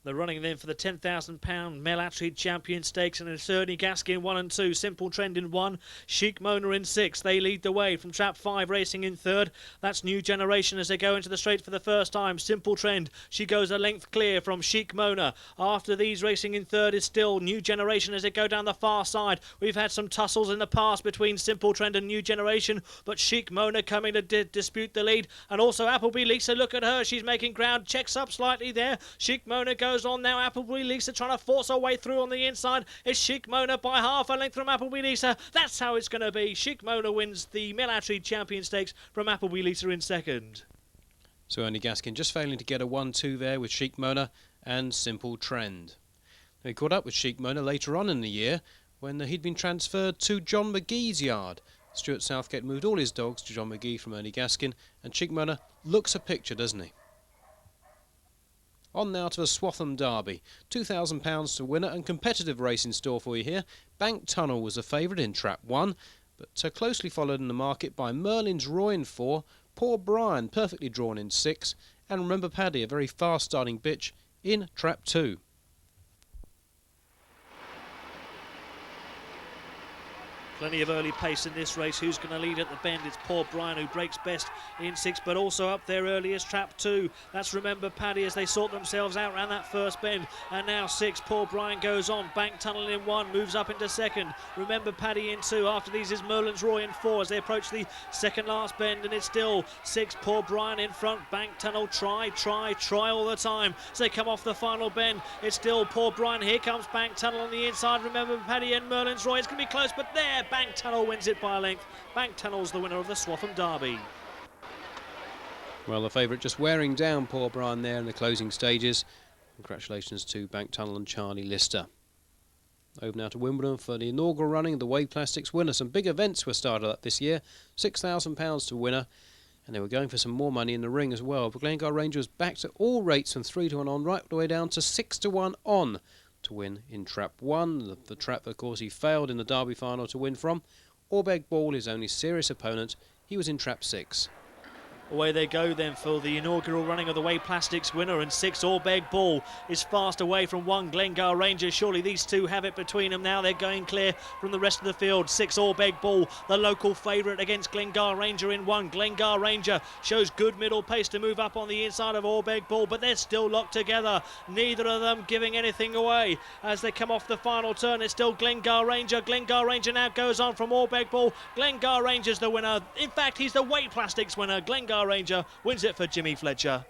They're running then for the £10,000 Melatry Champion Stakes, and it's Ernie Gaskin 1 and 2, Simple Trend in 1, Chic Mona in 6. They lead the way from trap 5, racing in 3rd. That's New Generation as they go into the straight for the first time. Simple Trend, she goes a length clear from Chic Mona. After these, racing in 3rd is still New Generation as they go down the far side. We've had some tussles in the past between Simple Trend and New Generation, but Chic Mona coming to dispute the lead, and also Appleby Lisa. Look at her, she's making ground, checks up slightly there. Chic Mona goes on now. Appleby Lisa trying to force her way through on the inside. It's Chic Mona by half a length from Appleby Lisa. That's how it's going to be. Chic Mona wins the Melatry Champion Stakes from Appleby Lisa in second. So Ernie Gaskin just failing to get a 1-2 there with Chic Mona and Simple Trend. He caught up with Chic Mona later on in the year when he'd been transferred to John McGee's yard. Stuart Southgate moved all his dogs to John McGee from Ernie Gaskin, and Chic Mona looks a picture, doesn't he? On now to the Swatham Derby. £2,000 to winner, and competitive race in store for you here. Bank Tunnel was a favourite in trap 1, but closely followed in the market by Merlin's Roy in 4, Poor Brian perfectly drawn in 6, and Remember Paddy, a very fast starting bitch, in trap 2. Plenty of early pace in this race. Who's going to lead at the bend? It's Poor Brian who breaks best in 6, but also up there early is trap 2. That's Remember Paddy as they sort themselves out around that first bend. And now 6, Poor Brian goes on. Bank Tunnel in 1, moves up into 2nd. Remember Paddy in 2. After these is Merlin's Roy in 4 as they approach the second last bend, and it's still 6, Poor Brian in front. Bank Tunnel try all the time. As they come off the final bend, it's still Poor Brian. Here comes Bank Tunnel on the inside. Remember Paddy and Merlin's Roy. It's going to be close, but there, Bank Tunnel wins it by a length. Bank Tunnel's the winner of the Swatham Derby. Well, the favourite just wearing down Poor Brian there in the closing stages. Congratulations to Bank Tunnel and Charlie Lister. Over now to Wimbledon for the inaugural running of the Wave Plastics winner. Some big events were started up this year. £6,000 to winner, and they were going for some more money in the ring as well. But Glengar Ranger was backed at all rates from 3 to 1 on, right the way down to 6 to 1 on to win in trap 1. The trap, of course, he failed in the Derby final to win from. Orbeg Ball, his only serious opponent, he was in trap 6. Away they go then for the inaugural running of the Wave Plastics winner, and 6, Orbeg Ball is fast away from 1, Glengar Ranger. Surely these two have it between them now. They're going clear from the rest of the field. 6, Orbeg Ball, the local favourite against Glengar Ranger in 1. Glengar Ranger shows good middle pace to move up on the inside of Orbeg Ball, but they're still locked together. Neither of them giving anything away. As they come off the final turn, it's still Glengar Ranger. Glengar Ranger now goes on from Orbeg Ball. Glengar Ranger's the winner. In fact, he's the Wave Plastics winner. Glengar Ranger wins it for Jimmy Fletcher.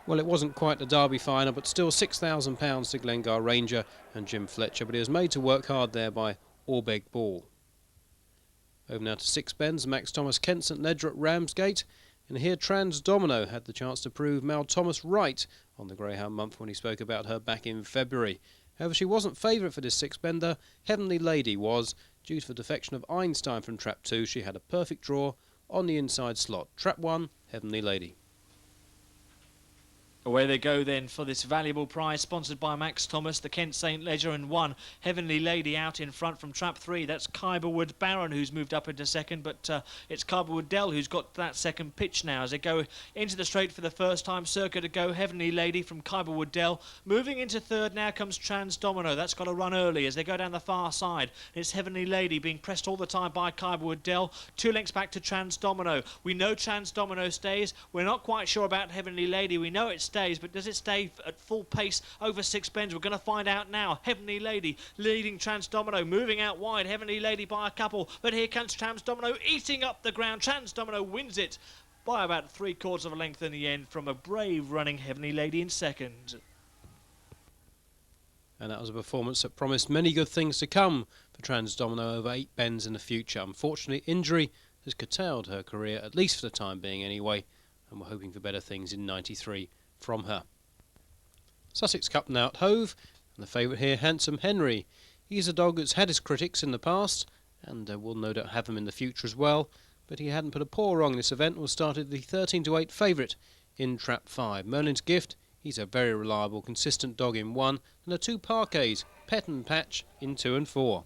Well, it wasn't quite the Derby final, but still £6,000 to Glengar Ranger and Jim Fletcher, but he was made to work hard there by Orbeg Ball. Over now to 6 bends, Max Thomas Kent St Ledger at Ramsgate, and here Trans Domino had the chance to prove Mal Thomas right on the Greyhound Month when he spoke about her back in February. However, she wasn't favourite for this 6-bender. Heavenly Lady was. Due to the defection of Einstein from trap 2, she had a perfect draw on the inside slot. Trap 1, Heavenly Lady. Away they go then for this valuable prize, sponsored by Max Thomas, the Kent St Leger, and 1 Heavenly Lady out in front from trap 3. That's Kyberwood Baron who's moved up into second, but it's Kyberwood Dell who's got that second pitch now as they go into the straight for the first time. Circa to go, Heavenly Lady from Kyberwood Dell. Moving into third now comes Trans Domino. That's got to run early as they go down the far side. It's Heavenly Lady being pressed all the time by Kyberwood Dell. 2 lengths back to Trans Domino. We know Trans Domino stays. We're not quite sure about Heavenly Lady. We know it stays, but does it stay at full pace over 6 bends? We're going to find out now. Heavenly Lady leading Trans Domino, moving out wide. Heavenly Lady by a couple, but here comes Trans Domino eating up the ground. Trans Domino wins it by about 3/4 of a length in the end from a brave running Heavenly Lady in second. And that was a performance that promised many good things to come for Trans Domino over 8 bends in the future. Unfortunately, injury has curtailed her career, at least for the time being anyway, and we're hoping for better things in 93 from her. Sussex Cup now at Hove, and the favourite here, Handsome Henry. He's a dog that's had his critics in the past, and will no doubt have them in the future as well, but he hadn't put a paw wrong this event and was started the 13-8 favourite in trap 5. Merlin's Gift, he's a very reliable, consistent dog in 1, and the 2 Parquets, Pet and Patch, in 2 and 4.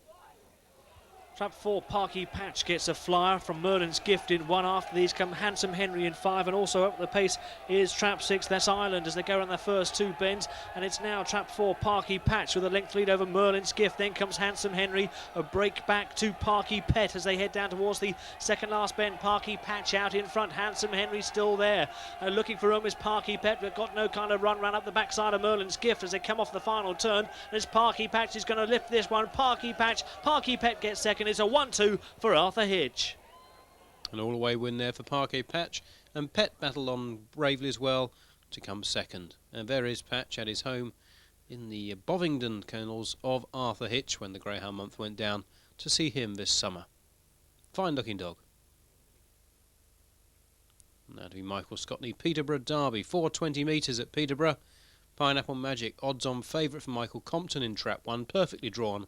Trap 4, Parky Patch gets a flyer from Merlin's Gift in 1. After these come Handsome Henry in 5, and also up the pace is Trap 6, that's Island, as they go around the first 2 bends. And it's now Trap 4, Parky Patch with a length lead over Merlin's Gift. Then comes Handsome Henry, a break back to Parky Pet as they head down towards the second last bend. Parky Patch out in front, Handsome Henry still there. Looking for room is Parky Pet, but got no kind of run up the backside of Merlin's Gift as they come off the final turn. As Parky Patch is going to lift this one. Parky Pet gets second. It's a 1-2 for Arthur Hitch. An all-away win there for Parquet Patch, and Pet battled on bravely as well to come second. And there is Patch at his home in the Bovingdon kennels of Arthur Hitch when the Greyhound month went down to see him this summer. Fine looking dog. Now to be Michael Scotney, Peterborough Derby, 420 metres at Peterborough. Pineapple Magic, odds on favourite for Michael Compton in trap 1, perfectly drawn,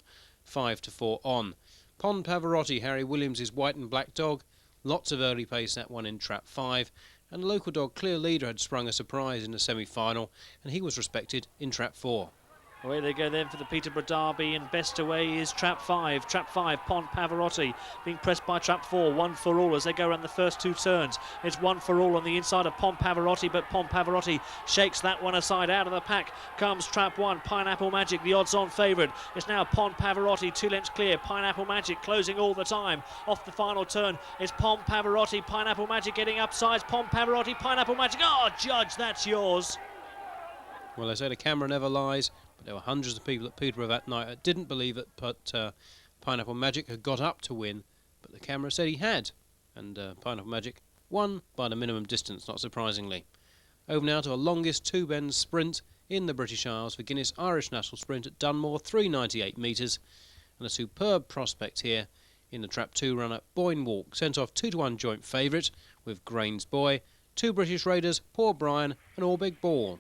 5-4 on. Pond Pavarotti, Harry Williams' white and black dog, lots of early pace that one in trap 5, and local dog Clear Leader had sprung a surprise in the semi-final, and he was respected in trap 4. Away they go then for the Peterborough Derby, and best away is trap 5. Trap 5, Pond Pavarotti being pressed by trap 4. 1 for all as they go around the first 2 turns. It's 1 for all on the inside of Pond Pavarotti, but Pond Pavarotti shakes that one aside. Out of the pack comes trap 1, Pineapple Magic, the odds-on favourite. It's now Pond Pavarotti, 2 lengths clear. Pineapple Magic closing all the time. Off the final turn, it's Pond Pavarotti, Pineapple Magic getting upsides. Pond Pavarotti, Pineapple Magic. Oh, Judge, that's yours. Well, they say the camera never lies, but there were hundreds of people at Peterborough that night that didn't believe it, but Pineapple Magic had got up to win, but the camera said he had, and Pineapple Magic won by the minimum distance, not surprisingly. Over now to a longest 2-bend sprint in the British Isles for Guinness Irish National Sprint at Dunmore, 398 metres, and a superb prospect here in the trap 2 runner, Boyne Walk, sent off 2-1 joint favourite with Grains Boy, 2 British Raiders, Poor Brian and All Big Ball.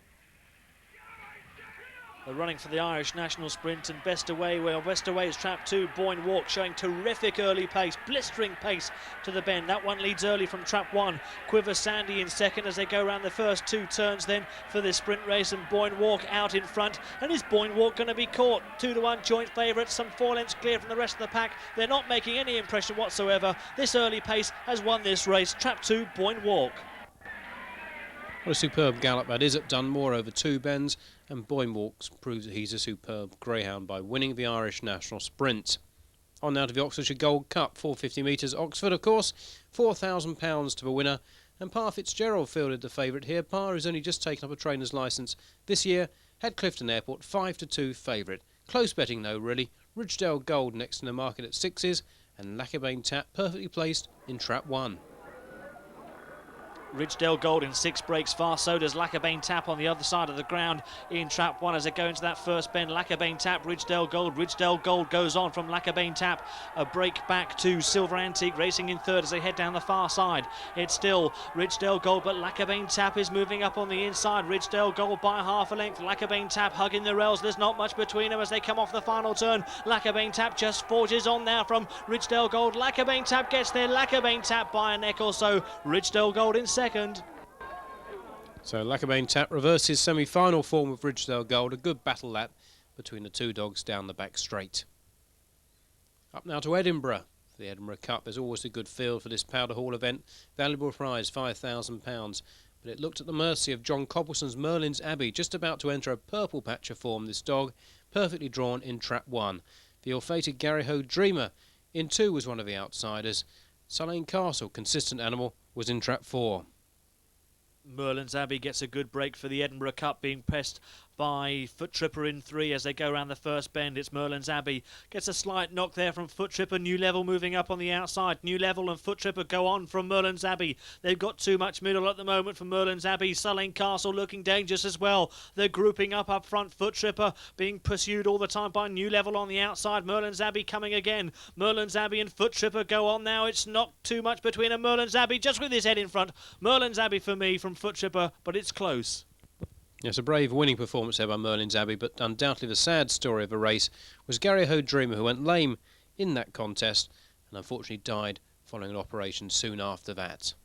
They're running for the Irish National Sprint, and best away is trap 2, Boyne Walk, showing terrific early pace, blistering pace to the bend. That one leads early from trap 1. Quiver Sandy in second as they go around the first 2 turns then for this sprint race, and Boyne Walk out in front. And is Boyne Walk going to be caught? 2-1 joint favourite, some 4 lengths clear from the rest of the pack. They're not making any impression whatsoever. This early pace has won this race. Trap 2, Boyne Walk. What a superb gallop that is at Dunmore over 2 bends, and Boyne Walks proves that he's a superb greyhound by winning the Irish National Sprint. On now to the Oxfordshire Gold Cup, 450 metres Oxford, of course, £4,000 to the winner, and Parr Fitzgerald fielded the favourite here. Parr, who's only just taken up a trainer's licence this year, had Clifton Airport 5-2 favourite. Close betting though, really. Ridgedale Gold next in the market at 6s, and Lackabane Tap perfectly placed in trap 1. Ridgedale Gold in 6 breaks fast, so does Lackabane Tap on the other side of the ground in trap 1 as they go into that first bend. Lackabane Tap, Ridgedale Gold goes on from Lackabane Tap. A break back to Silver Antique racing in third as they head down the far side. It's still Ridgedale Gold, but Lackabane Tap is moving up on the inside. Ridgedale Gold by half a length. Lackabane Tap hugging the rails. There's not much between them as they come off the final turn. Lackabane Tap just forges on now from Ridgedale Gold. Lackabane Tap gets there. Lackabane Tap by a neck or so. Ridgedale Gold in second. So Lackabain Tap reverses semi-final form with Ridgedale Gold. A good battle that between the two dogs down the back straight. Up now to Edinburgh. For the Edinburgh Cup, there's always a good field for this Powder Hall event. Valuable prize, £5,000. But it looked at the mercy of John Copleston's Merlin's Abbey, just about to enter a purple patch of form. This dog, perfectly drawn in trap 1. The ill-fated Gary Ho Dreamer in 2 was one of the outsiders. Sulane Castle, consistent animal, was in trap 4. Merlin's Abbey gets a good break for the Edinburgh Cup, being pressed by Foot Tripper in 3 as they go around the first bend. It's Merlin's Abbey. Gets a slight knock there from Foot Tripper. New Level moving up on the outside. New Level and Foot Tripper go on from Merlin's Abbey. They've got too much middle at the moment for Merlin's Abbey. Sulane Castle looking dangerous as well. They're grouping up front. Foot Tripper being pursued all the time by New Level on the outside. Merlin's Abbey coming again. Merlin's Abbey and Foot Tripper go on now. It's not too much between a Merlin's Abbey just with his head in front. Merlin's Abbey for me from Foot Tripper, but it's close. Yes, a brave winning performance there by Merlin's Abbey, but undoubtedly the sad story of the race was Gary Ho Dreamer, who went lame in that contest and unfortunately died following an operation soon after that.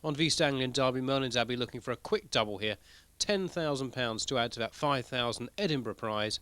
On the East Anglian Derby, Merlin's Abbey looking for a quick double here, £10,000 to add to that £5,000 Edinburgh prize,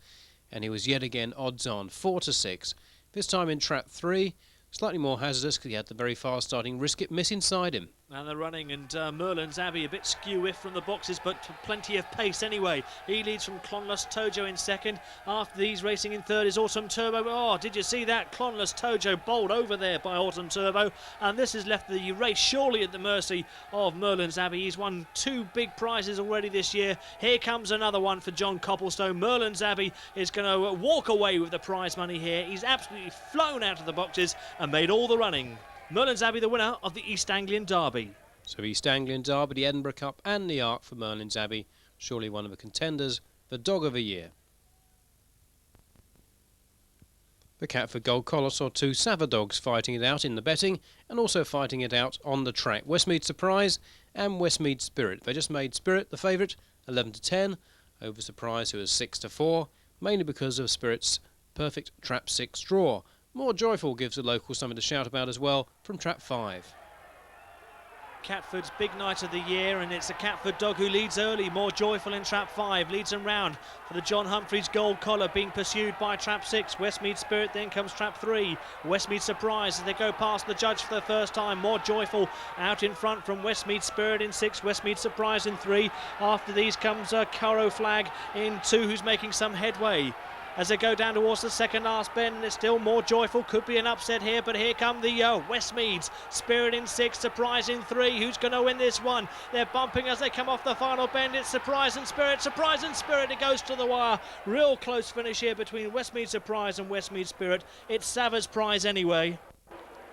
and he was yet again odds on, 4 to 6. This time in trap 3, slightly more hazardous because he had the very fast starting Risk It Miss inside him. And the running, and Merlin's Abbey a bit skew-whiff from the boxes, but plenty of pace anyway. He leads from Clonless Tojo in second. After these, racing in third is Autumn Turbo. Oh, did you see that? Clonless Tojo bowled over there by Autumn Turbo. And this has left the race surely at the mercy of Merlin's Abbey. He's won 2 big prizes already this year. Here comes another one for John Copplestone. Merlin's Abbey is going to walk away with the prize money here. He's absolutely flown out of the boxes and made all the running. Merlin's Abbey the winner of the East Anglian Derby. So East Anglian Derby, the Edinburgh Cup and the Arc for Merlin's Abbey. Surely one of the contenders for Dog of the Year. The Catford Gold Collar saw 2 Sava dogs fighting it out in the betting and also fighting it out on the track. Westmead Surprise and Westmead Spirit. They just made Spirit the favourite, 11 to 10, over Surprise who was 6 to 4, mainly because of Spirit's perfect trap 6 draw. More Joyful gives the locals something to shout about as well from trap 5. Catford's big night of the year, and it's a Catford dog who leads early. More Joyful in trap 5, leads them round for the John Humphreys Gold Collar, being pursued by trap 6. Westmead Spirit, then comes trap 3. Westmead Surprise as they go past the judge for the first time. More Joyful out in front from Westmead Spirit in 6, Westmead Surprise in 3. After these comes Caro Flag in 2, who's making some headway. As they go down towards the second last bend, it's still More Joyful. Could be an upset here, but here come the Westmeads. Spirit in 6, Surprise in 3. Who's going to win this one? They're bumping as they come off the final bend. It's Surprise and Spirit. Surprise and Spirit. It goes to the wire. Real close finish here between Westmead Surprise and Westmead Spirit. It's Sava's prize anyway.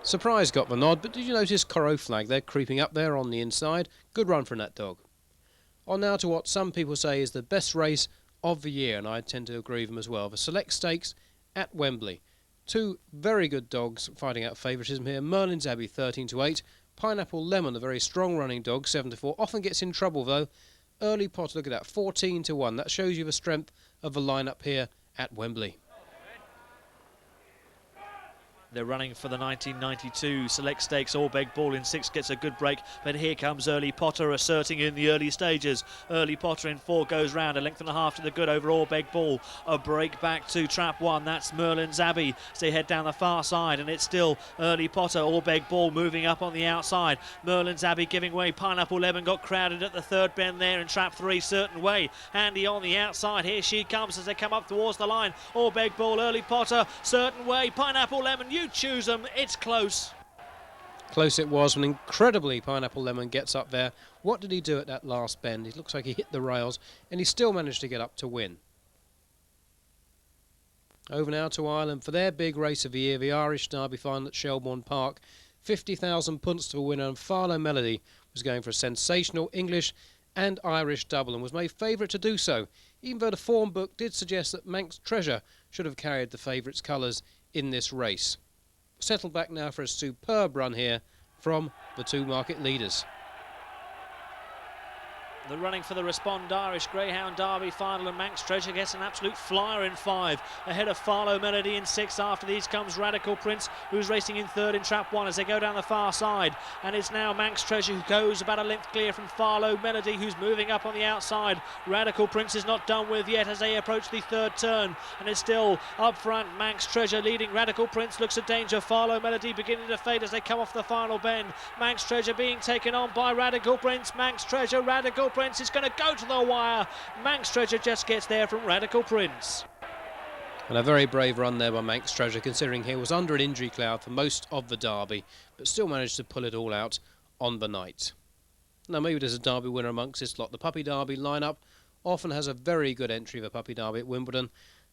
Surprise got the nod, but did you notice Coro Flag? They're creeping up there on the inside. Good run from that dog. On now to what some people say is the best race of the year, and I tend to agree with them as well. The Select Stakes at Wembley. 2 very good dogs fighting out favouritism here. Merlin's Abbey 13 to 8. Pineapple Lemon, a very strong running dog, 7 to 4. Often gets in trouble though. Early Potter, look at that, 14 to 1. That shows you the strength of the lineup here at Wembley. They're running for the 1992 Select Stakes. Allbeg Ball in 6 gets a good break, but here comes Early Potter asserting in the early stages. Early Potter in 4 goes round, a length and a half to the good over Allbeg Ball. A break back to trap 1, that's Merlin's Abbey. So they head down the far side, and it's still Early Potter. Allbeg Ball moving up on the outside. Merlin's Abbey giving way. Pineapple Lemon got crowded at the third bend there in trap 3, Certain Way. Handy on the outside, here she comes as they come up towards the line. Allbeg Ball, Early Potter, Certain Way, Pineapple Lemon. You choose them, it's close. Close it was, and incredibly Pineapple Lemon gets up there. What did he do at that last bend? It looks like he hit the rails, and he still managed to get up to win. Over now to Ireland for their big race of the year, the Irish Derby final at Shelbourne Park. 50,000 punts to the winner, and Farlow Melody was going for a sensational English and Irish double and was made favourite to do so, even though the form book did suggest that Manx Treasure should have carried the favourite's colours in this race. Settled back now for a superb run here from the 2 market leaders. The running for the Respond Irish Greyhound Derby final, and Manx Treasure gets an absolute flyer in 5. Ahead of Farlow Melody in 6. After these comes Radical Prince, who's racing in 3rd in trap 1 as they go down the far side. And it's now Manx Treasure who goes about a length clear from Farlow Melody, who's moving up on the outside. Radical Prince is not done with yet as they approach the 3rd turn. And it's still up front, Manx Treasure leading. Radical Prince looks at danger. Farlow Melody beginning to fade as they come off the final bend. Manx Treasure being taken on by Radical Prince. Manx Treasure, Radical Prince is going to go to the wire. Manx Treasure just gets there from Radical Prince. And a very brave run there by Manx Treasure, considering he was under an injury cloud for most of the Derby, but still managed to pull it all out on the night. Now maybe there's a Derby winner amongst this lot. The Puppy Derby lineup often has a very good entry for Puppy Derby at Wimbledon,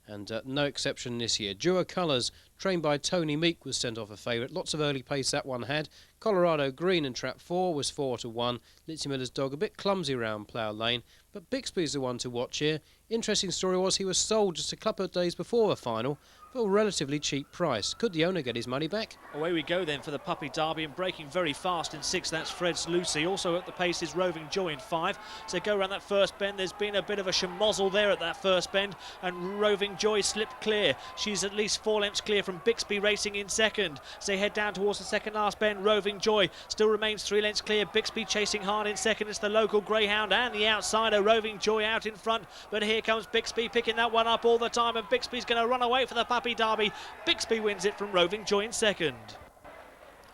and no exception this year. Duo Colours, trained by Tony Meek, was sent off a favourite. Lots of early pace that one had. Colorado Green in trap 4 was 4-1. Litzy Miller's dog a bit clumsy round Plough Lane, but Bixby's the one to watch here. Interesting story was he was sold just a couple of days before the final for a relatively cheap price. Could the owner get his money back? Away we go then for the Puppy Derby, and breaking very fast in 6, that's Fred's Lucy. Also at the pace is Roving Joy in 5. So go around that first bend. There's been a bit of a schmozzle there at that first bend, and Roving Joy slipped clear. She's at least 4 lengths clear from Bixby racing in 2nd. So they head down towards the second last bend. Roving Joy still remains 3 lengths clear. Bixby chasing hard in 2nd. It's the local Greyhound and the outsider Roving Joy out in front, but here comes Bixby picking that one up all the time, and Bixby's going to run away for the Puppy Derby. Bixby wins it from Roving Joy in 2nd.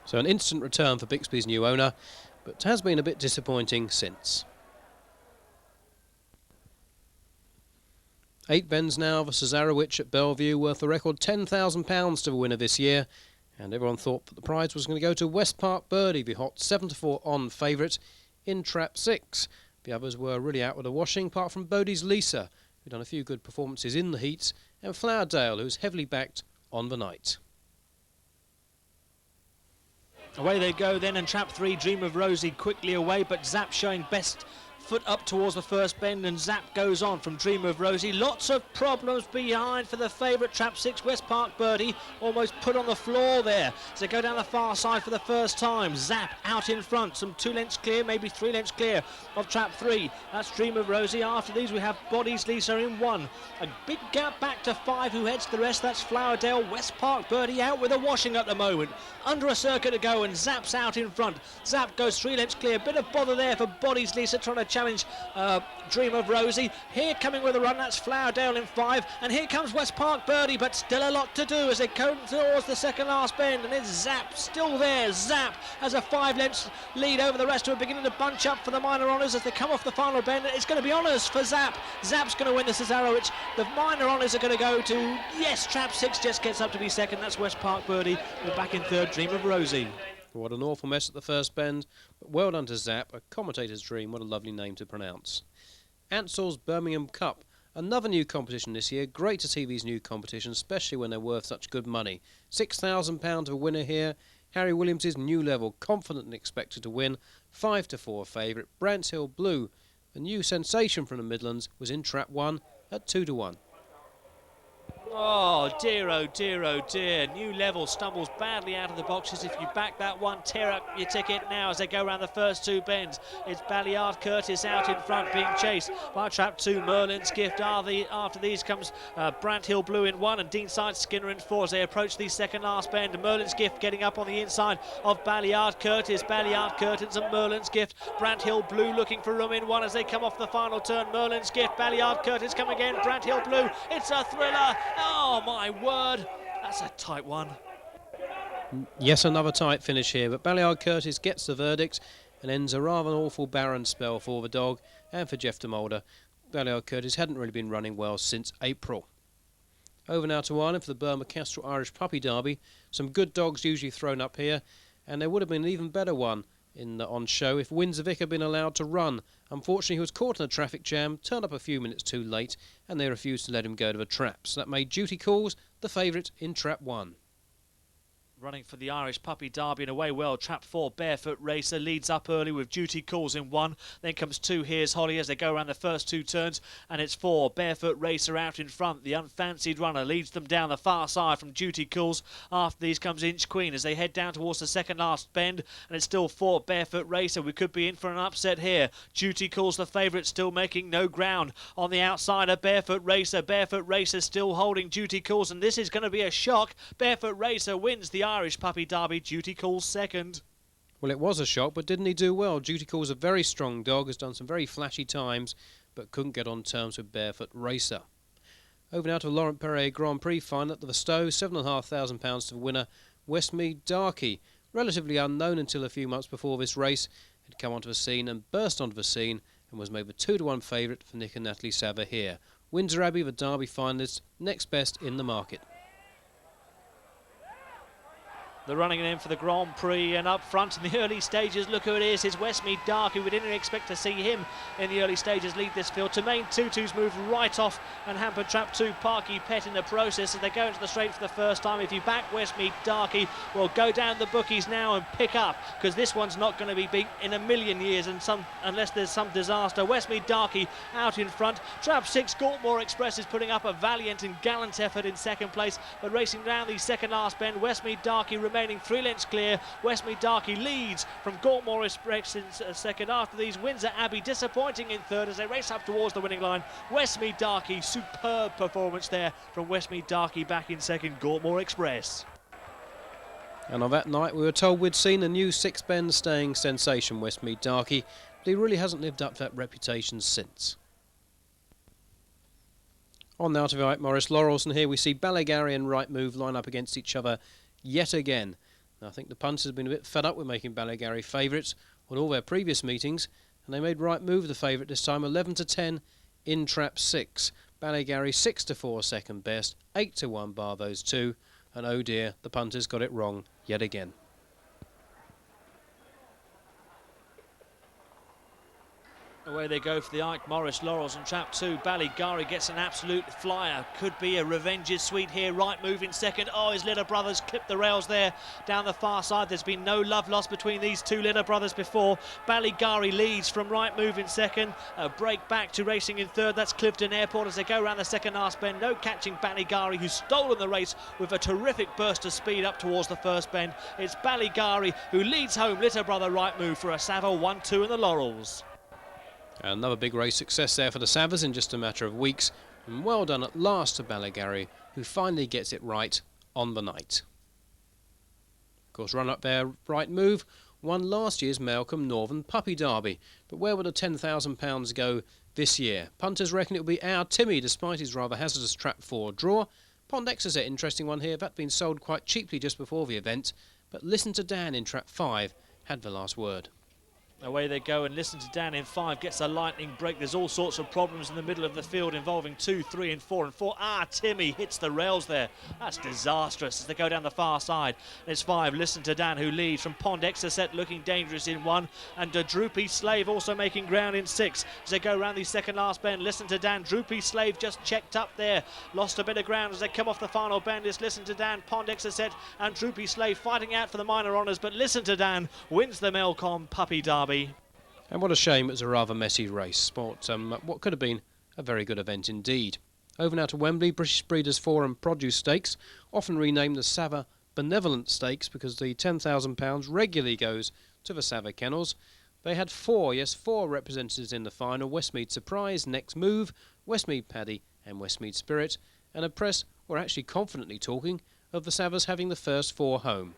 So an instant return for Bixby's new owner, but has been a bit disappointing since. 8 bends now for Cesarewitch at Bellevue, worth a record £10,000 to the winner this year, and everyone thought that the prize was going to go to West Park Birdie, the hot 7-4 on favourite in trap 6. The others were really out with a washing, apart from Bodie's Lisa, who'd done a few good performances in the heats, and Flowerdale, who's heavily backed on the night. Away they go then, and trap 3, Dream of Rosie quickly away, but Zap showing best foot up towards the first bend, and Zap goes on from Dream of Rosie. Lots of problems behind for the favourite trap 6, West Park Birdie, almost put on the floor there. So go down the far side for the first time. Zap out in front, some 2 lengths clear, maybe 3 lengths clear of trap 3. That's Dream of Rosie. After these we have Bodies Lisa in 1. A big gap back to 5, who heads the rest. That's Flowerdale. West Park Birdie out with a washing at the moment. Under a circuit to go, and Zap's out in front. Zap goes 3 lengths clear. Bit of bother there for Bodies Lisa trying to challenge Dream of Rosie. Here coming with a run, that's Flowerdale in 5, and here comes West Park Birdie, but still a lot to do as they go towards the second last bend, and it's Zap still there. Zap has a 5 lengths lead over the rest, who are beginning to bunch up for the minor honours as they come off the final bend. It's going to be honours for Zap. Zap's going to win the Cesarewitch. The minor honours are going to go to, yes, trap 6 just gets up to be 2nd. That's West Park Birdie. We're back in 3rd, Dream of Rosie. What an awful mess at the first bend, but well done to Zap, a commentator's dream. What a lovely name to pronounce. Ansell's Birmingham Cup, another new competition this year. Great to see these new competitions, especially when they're worth such good money. £6,000 of a winner here. Harry Williams' New Level, confident and expected to win. 5-4 favourite. Brant Hill Blue, a new sensation from the Midlands, was in trap 1 at 2-1. Oh dear, oh dear, oh dear. New Level stumbles badly out of the boxes. If you back that one, tear up your ticket now as they go around the first 2 bends. It's Balliard Curtis out in front, being chased by trap 2, Merlin's Gift. After these comes Brant Hill Blue in 1 and Deanside Skinner in 4 as they approach the second last bend. Merlin's Gift getting up on the inside of Balliard Curtis. Balliard Curtis and Merlin's Gift. Brant Hill Blue looking for room in 1 as they come off the final turn. Merlin's Gift, Balliard Curtis come again. Brant Hill Blue, it's a thriller. Oh my word, that's a tight one. Yes, another tight finish here, but Balliard Curtis gets the verdict and ends a rather awful barren spell for the dog and for Jeff de Mulder. Balliard Curtis hadn't really been running well since April. Over now to Ireland for the Burma Castrol Irish Puppy Derby. Some good dogs usually thrown up here, and there would have been an even better one on show if Windsor Vic had been allowed to run. Unfortunately, he was caught in a traffic jam, turned up a few minutes too late, and they refused to let him go to the trap. So that made Duty Calls the favourite in trap 1. Running for the Irish Puppy Derby and away well. Trap 4, Barefoot Racer, leads up early with Duty Calls in 1. Then comes 2, Here's Holly as they go around the first 2 turns. And it's 4, Barefoot Racer out in front. The unfancied runner leads them down the far side from Duty Calls. After these comes Inch Queen as they head down towards the second last bend. And it's still 4, Barefoot Racer. We could be in for an upset here. Duty Calls the favourite, still making no ground. On the outsider, Barefoot Racer. Barefoot Racer still holding Duty Calls. And this is going to be a shock. Barefoot Racer wins the Irish Puppy Derby. Duty Calls second. Well, it was a shock, but didn't he do well? Duty Calls a very strong dog, has done some very flashy times, but couldn't get on terms with Barefoot Racer. Over now to the Laurent Perrier Grand Prix final at the Stowe, £7,500 to the winner, Westmead Darky. Relatively unknown until a few months before this race, had come onto the scene and burst onto the scene and was made the 2-1 favourite for Nick and Natalie Sava here. Windsor Abbey, the Derby finalist, next best in the market. They're running it in for the Grand Prix, and up front in the early stages, look who it is. It's Westmead Darky. We didn't expect to see him in the early stages lead this field. Tremaine Tutu's moved right off and hampered Trap 2 Parky Pet in the process as they go into the straight for the first time. If you back Westmead Darky, well, go down the bookies now and pick up, because this one's not going to be beat in a million years unless there's some disaster. Westmead Darky out in front. Trap 6 Galtmore Express is putting up a valiant and gallant effort in second place, but racing down the second last bend, Westmead Darky remaining 3 lengths clear. Westmead Darky leads from Galtmore Express in second. After these, Windsor Abbey disappointing in third as they race up towards the winning line. Westmead Darky, superb performance there from Westmead Darky back in second. Galtmore Express. And on that night we were told we'd seen a new six-bend staying sensation, Westmead Darky, but he really hasn't lived up to that reputation since. On now to the Ike Morris Laurels, and here we see Ballygarry and Right Move line up against each other yet again. Now, I think the punters have been a bit fed up with making Ballygarry favourites on all their previous meetings, and they made Right Move the favourite this time, 11-10 in Trap 6. Ballygarry 6-4 second best, 8-1 bar those 2, and oh dear, the punters got it wrong yet again. Away they go for the Ike Morris Laurels on Trap 2. Ballygarry gets an absolute flyer. Could be a revenge suite here. Right Move in second. Oh, his little brothers clipped the rails there down the far side. There's been no love lost between these two little brothers before. Ballygarry leads from Right Move in second. A break back to racing in third. That's Clifton Airport as they go around the second last bend. No catching Ballygarry, who's stolen the race with a terrific burst of speed up towards the first bend. It's Ballygarry who leads home little brother Right Move for a Sava 1-2 in the Laurels. Another big race success there for the Savas in just a matter of weeks, and well done at last to Ballygarry, who finally gets it right on the night. Of course, run up there, Right Move won last year's Malcolm Northern Puppy Derby, but where will the £10,000 go this year? Punters reckon it will be Our Timmy, despite his rather hazardous Trap 4 draw. Pond Exeter, interesting one here, that being sold quite cheaply just before the event, but Listen to Dan in Trap 5 had the last word. Away they go, and Listen to Dan in 5 gets a lightning break. There's all sorts of problems in the middle of the field involving 2, 3 and 4 and 4. Timmy hits the rails there. That's disastrous as they go down the far side. There's 5, Listen to Dan, who leads from Pond Exeter, looking dangerous in 1, and Droopy Slave also making ground in 6 as they go around the second last bend. Listen to Dan, Droopy Slave just checked up there, lost a bit of ground as they come off the final bend. It's Listen to Dan, Pond Exeter and Droopy Slave fighting out for the minor honours, but Listen to Dan wins the Melcom Puppy Derby. And what a shame, it was a rather messy race, but what could have been a very good event indeed. Over now to Wembley, British Breeders' Forum Produce Stakes, often renamed the Sava Benevolent Stakes because the £10,000 regularly goes to the Sava kennels. They had 4 representatives in the final: Westmead Surprise, Next Move, Westmead Paddy and Westmead Spirit, and a press were actually confidently talking of the Savas having the first 4 home.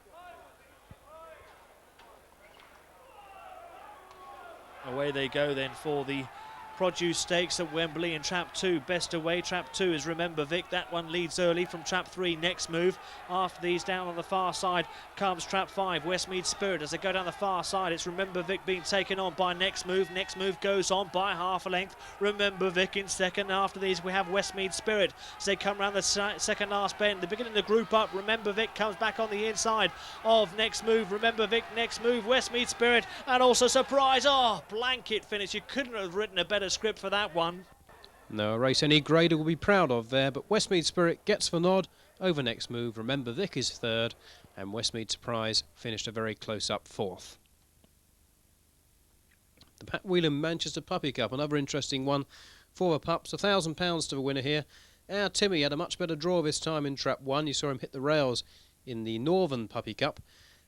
Away they go then for the Produce Stakes at Wembley in Trap 2. Best away. Trap 2 is Remember Vic. That one leads early from Trap 3. Next Move. After these, down on the far side comes Trap 5. Westmead Spirit. As they go down the far side, it's Remember Vic being taken on by Next Move. Next Move goes on by half a length. Remember Vic in second. After these, we have Westmead Spirit. As they come around the second last bend, they're beginning to group up. Remember Vic comes back on the inside of Next Move. Remember Vic, Next Move, Westmead Spirit, and also Surprise. Oh, blanket finish. You couldn't have written a better script for that one. No, a race any grader will be proud of there, but Westmead Spirit gets the nod over Next Move. Remember Vic is third, and Westmead Surprise finished a very close-up 4th. The Pat Whelan Manchester Puppy Cup, another interesting one for the pups. £1,000 to the winner here. Our Timmy had a much better draw this time in trap 1. You saw him hit the rails in the Northern Puppy Cup.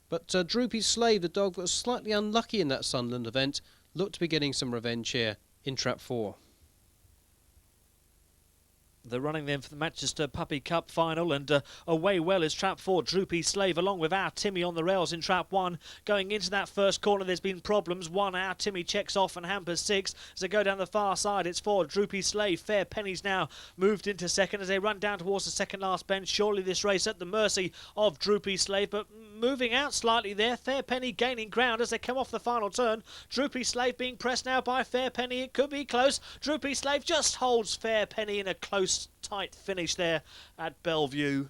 But Droopy Slave, the dog that was slightly unlucky in that Sunderland event, looked to be getting some revenge here in trap 4. They're running then for the Manchester Puppy Cup final, and away well is trap 4, Droopy Slave, along with Our Timmy on the rails in trap 1. Going into that first corner, there's been problems. 1, Our Timmy checks off and hampers 6. As they go down the far side, it's 4, Droopy Slave. Fair Penny's now moved into second as they run down towards the second last bend. Surely this race at the mercy of Droopy Slave, but moving out slightly there. Fair Penny gaining ground as they come off the final turn. Droopy Slave being pressed now by Fair Penny. It could be close. Droopy Slave just holds Fair Penny in a close, tight finish there at Bellevue.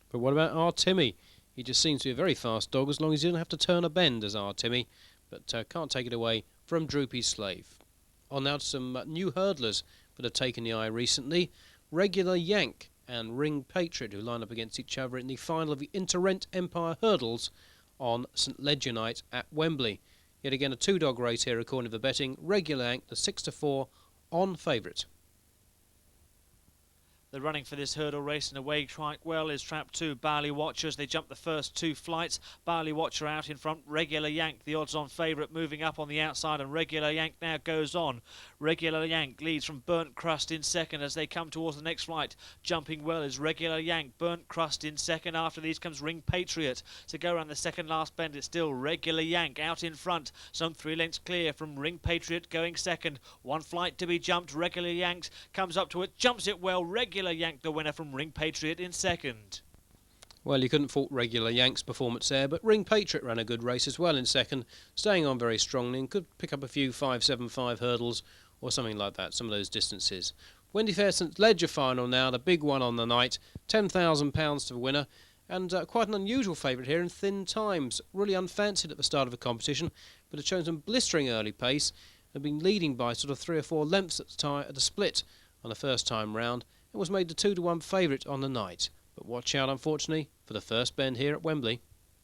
But what about Our Timmy? He just seems to be a very fast dog as long as he doesn't have to turn a bend as Our Timmy, but can't take it away from Droopy Slave. On now to some new hurdlers that have taken the eye recently. Regular Yank and Ring Patriot, who line up against each other in the final of the Interrent Empire Hurdles on St Leger night at Wembley. Yet again a 2-dog race here according to the betting. Regular Yank, the 6-4 on favourite. They're running for this hurdle race and away quite well is trap 2, Barley Watcher, as they jump the first 2 flights. Barley Watcher out in front, Regular Yank, the odds-on favourite, moving up on the outside, and Regular Yank now goes on. Regular Yank leads from Burnt Crust in second as they come towards the next flight. Jumping well is Regular Yank, Burnt Crust in second. After these comes Ring Patriot. To go around the second last bend, it's still Regular Yank out in front. Some 3 lengths clear from Ring Patriot going second. 1 flight to be jumped. Regular Yank comes up to it, jumps it well. Regular Yank the winner from Ring Patriot in second. Well, you couldn't fault Regular Yank's performance there, but Ring Patriot ran a good race as well in second, staying on very strongly and could pick up a few 5.75 hurdles or something like that, some of those distances. Wendy Fair St Leger final now, the big one on the night, £10,000 to the winner, and quite an unusual favourite here in Thin Times, really unfancied at the start of the competition, but had shown some blistering early pace, and been leading by sort of 3 or 4 lengths at the split on the first time round. It was made the 2-1 favourite on the night. But watch out, unfortunately, for the first bend here at Wembley.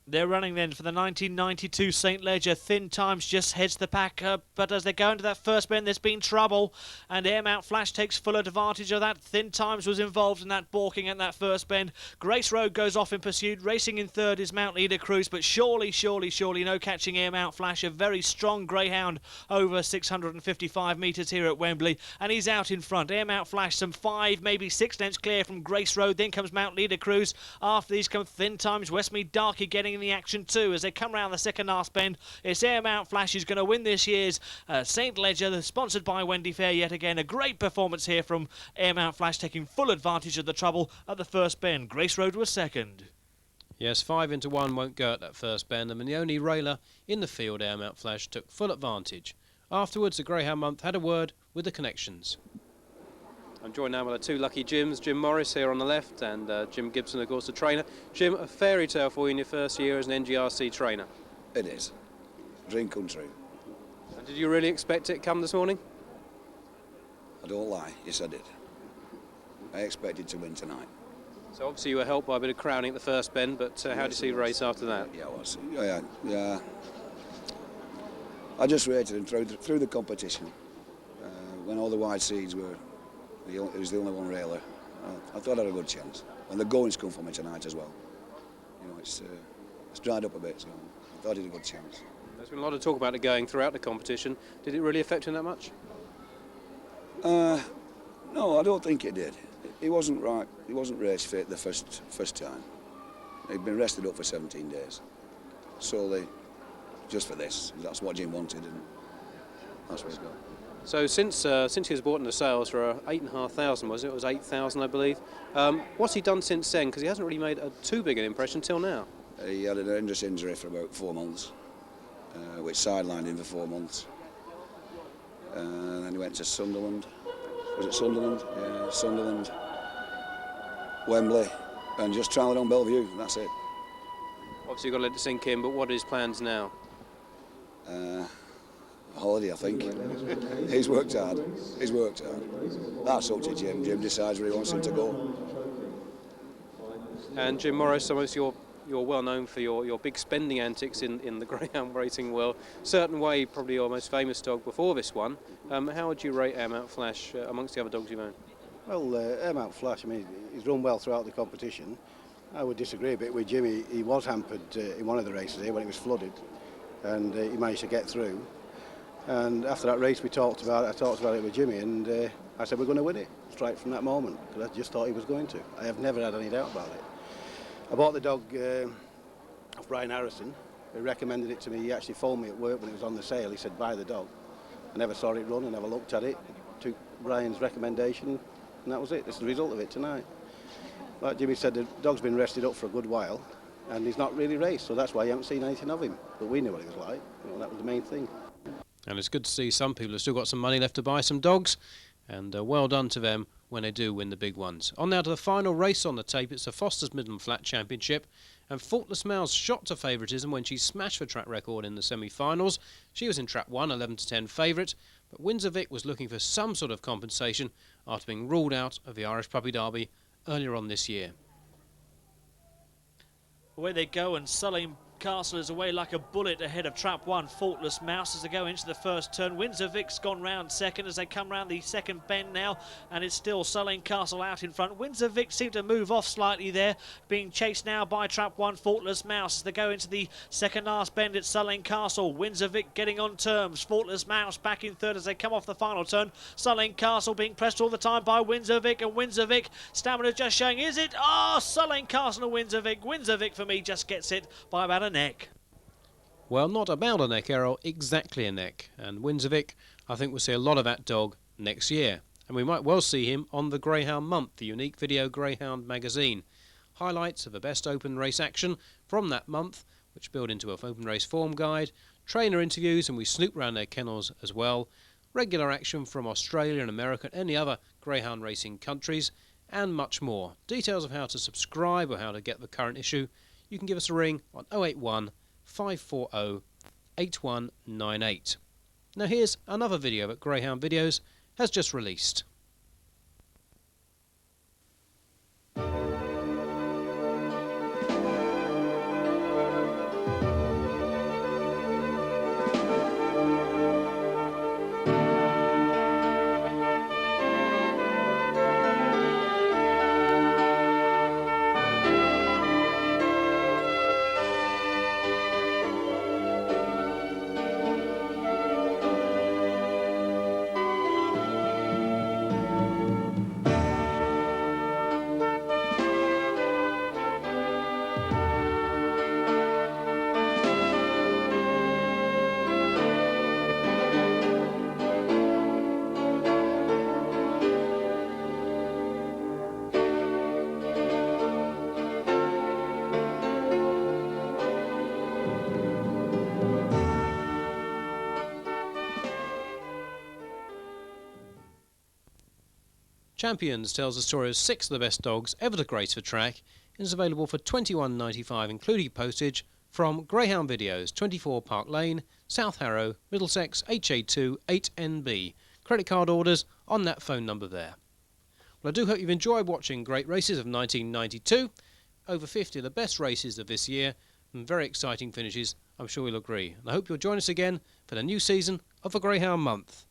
They're running then for the 1992 St Leger. Thin Times just heads the pack, but as they go into that first bend, there's been trouble, and Airmount Flash takes full advantage of that. Thin Times was involved in that balking at that first bend. Grace Road goes off in pursuit. Racing in third is Mount Leader Cruise, but surely no catching Airmount Flash. A very strong greyhound over 655 metres here at Wembley, and he's out in front. Airmount Flash some 5, maybe 6 lengths clear from Grace Road. Then comes Mount Leader Cruise. After these come Thin Times, Westmead Darky getting in the action too as they come round the second last bend. It's Airmount Flash who's going to win this year's St Leger, sponsored by Wendy Fair yet again. A great performance here from Airmount Flash, taking full advantage of the trouble at the first bend. Grace Road was second. Yes, 5 into 1 won't go at that first bend, and the only railer in the field, Airmount Flash, took full advantage. Afterwards, the Greyhound Month had a word with the connections. I'm joined now by the 2 lucky Jims, Jim Morris here on the left and Jim Gibson, of course, the trainer. Jim, a fairy tale for you in your first year as an NGRC trainer. It is. Dream come true. And did you really expect it come this morning? I don't lie, yes I did. I expected to win tonight. So obviously you were helped by a bit of crowding at the first bend, but how do you see the race after that? Yeah, I was. Yeah. I just rated him through the competition. When all the wide seeds were, it was the only one railer. I thought I had a good chance. And the going's come for me tonight as well. You know, it's dried up a bit, so I thought he had a good chance. There's been a lot of talk about it going throughout the competition. Did it really affect him that much? No, I don't think it did. He wasn't right. He wasn't race fit the first time. He'd been rested up for 17 days, solely just for this. That's what Jim wanted, and that's what he's got. So since he was bought into sales for 8,500, was it? It was 8,000, I believe. What's he done since then? Because he hasn't really made too big an impression till now. He had an horrendous injury for about 4 months, which sidelined him for 4 months. And then he went to Sunderland. Was it Sunderland? Yeah, Sunderland. Wembley, and just trialling on Bellevue, and that's it. Obviously you've got to let it sink in, but what are his plans now? A holiday, I think. He's worked hard. He's worked hard. That's up to Jim. Jim decides where he wants him to go. And Jim Morris, some of your you're well known for your big spending antics in the greyhound racing world. Certain Way, probably your most famous dog before this one. How would you rate Airmount Flash amongst the other dogs you've owned? Well, Airmount Flash, I mean, he's run well throughout the competition. I would disagree a bit with Jimmy. He was hampered in one of the races here when it was flooded, and he managed to get through. And after that race I talked about it with Jimmy, and I said we're going to win it straight from that moment, because I just thought he was going to. I have never had any doubt about it. I bought the dog off Brian Harrison, who recommended it to me. He actually phoned me at work when it was on the sale. He said buy the dog. I never saw it run, I never looked at it. Took Brian's recommendation, and that was it. This is the result of it tonight. Like Jimmy said, the dog's been rested up for a good while, and he's not really raced, so that's why you haven't seen anything of him. But we knew what he was like. You know, that was the main thing. And it's good to see some people have still got some money left to buy some dogs, and well done to them when they do win the big ones. On now to the final race on the tape. It's the Foster's Midland Flat Championship, and Faultless Mouse shot to favouritism when she smashed the track record in the semi-finals. She was in trap 1, 11-10 favourite, but Windsor Vic was looking for some sort of compensation after being ruled out of the Irish Puppy Derby earlier on this year. Away they go, and Sulling Castle is away like a bullet ahead of trap 1, Faultless Mouse, as they go into the first turn. Windsor Vic's gone round second as they come round the second bend now, and it's still Sulling Castle out in front. Windsor Vic seemed to move off slightly there, being chased now by trap 1, Faultless Mouse, as they go into the second last bend. It's Sulling Castle. Windsor Vic getting on terms. Faultless Mouse back in third as they come off the final turn. Sulling Castle being pressed all the time by Windsor Vic, and Windsor Vic stamina just showing. Is it? Sulling Castle and Windsor Vic. Windsor Vic for me just gets it by about a neck. Well, not about a neck, Errol, exactly a neck. And Windsor Vic, I think we'll see a lot of that dog next year. And we might well see him on the Greyhound Month, the unique video Greyhound magazine. Highlights of the best open race action from that month, which build into an open race form guide, trainer interviews, and we snoop around their kennels as well, regular action from Australia and America and any other greyhound racing countries, and much more. Details of how to subscribe or how to get the current issue, you can give us a ring on 081 540 8198. Now here's another video that Greyhound Videos has just released. Champions tells the story of 6 of the best dogs ever to grace the track and is available for $21.95 including postage from Greyhound Videos, 24 Park Lane, South Harrow, Middlesex, HA2 8NB. Credit card orders on that phone number there. Well, I do hope you've enjoyed watching Great Races of 1992. Over 50 of the best races of this year and very exciting finishes, I'm sure you'll agree. And I hope you'll join us again for the new season of the Greyhound Month.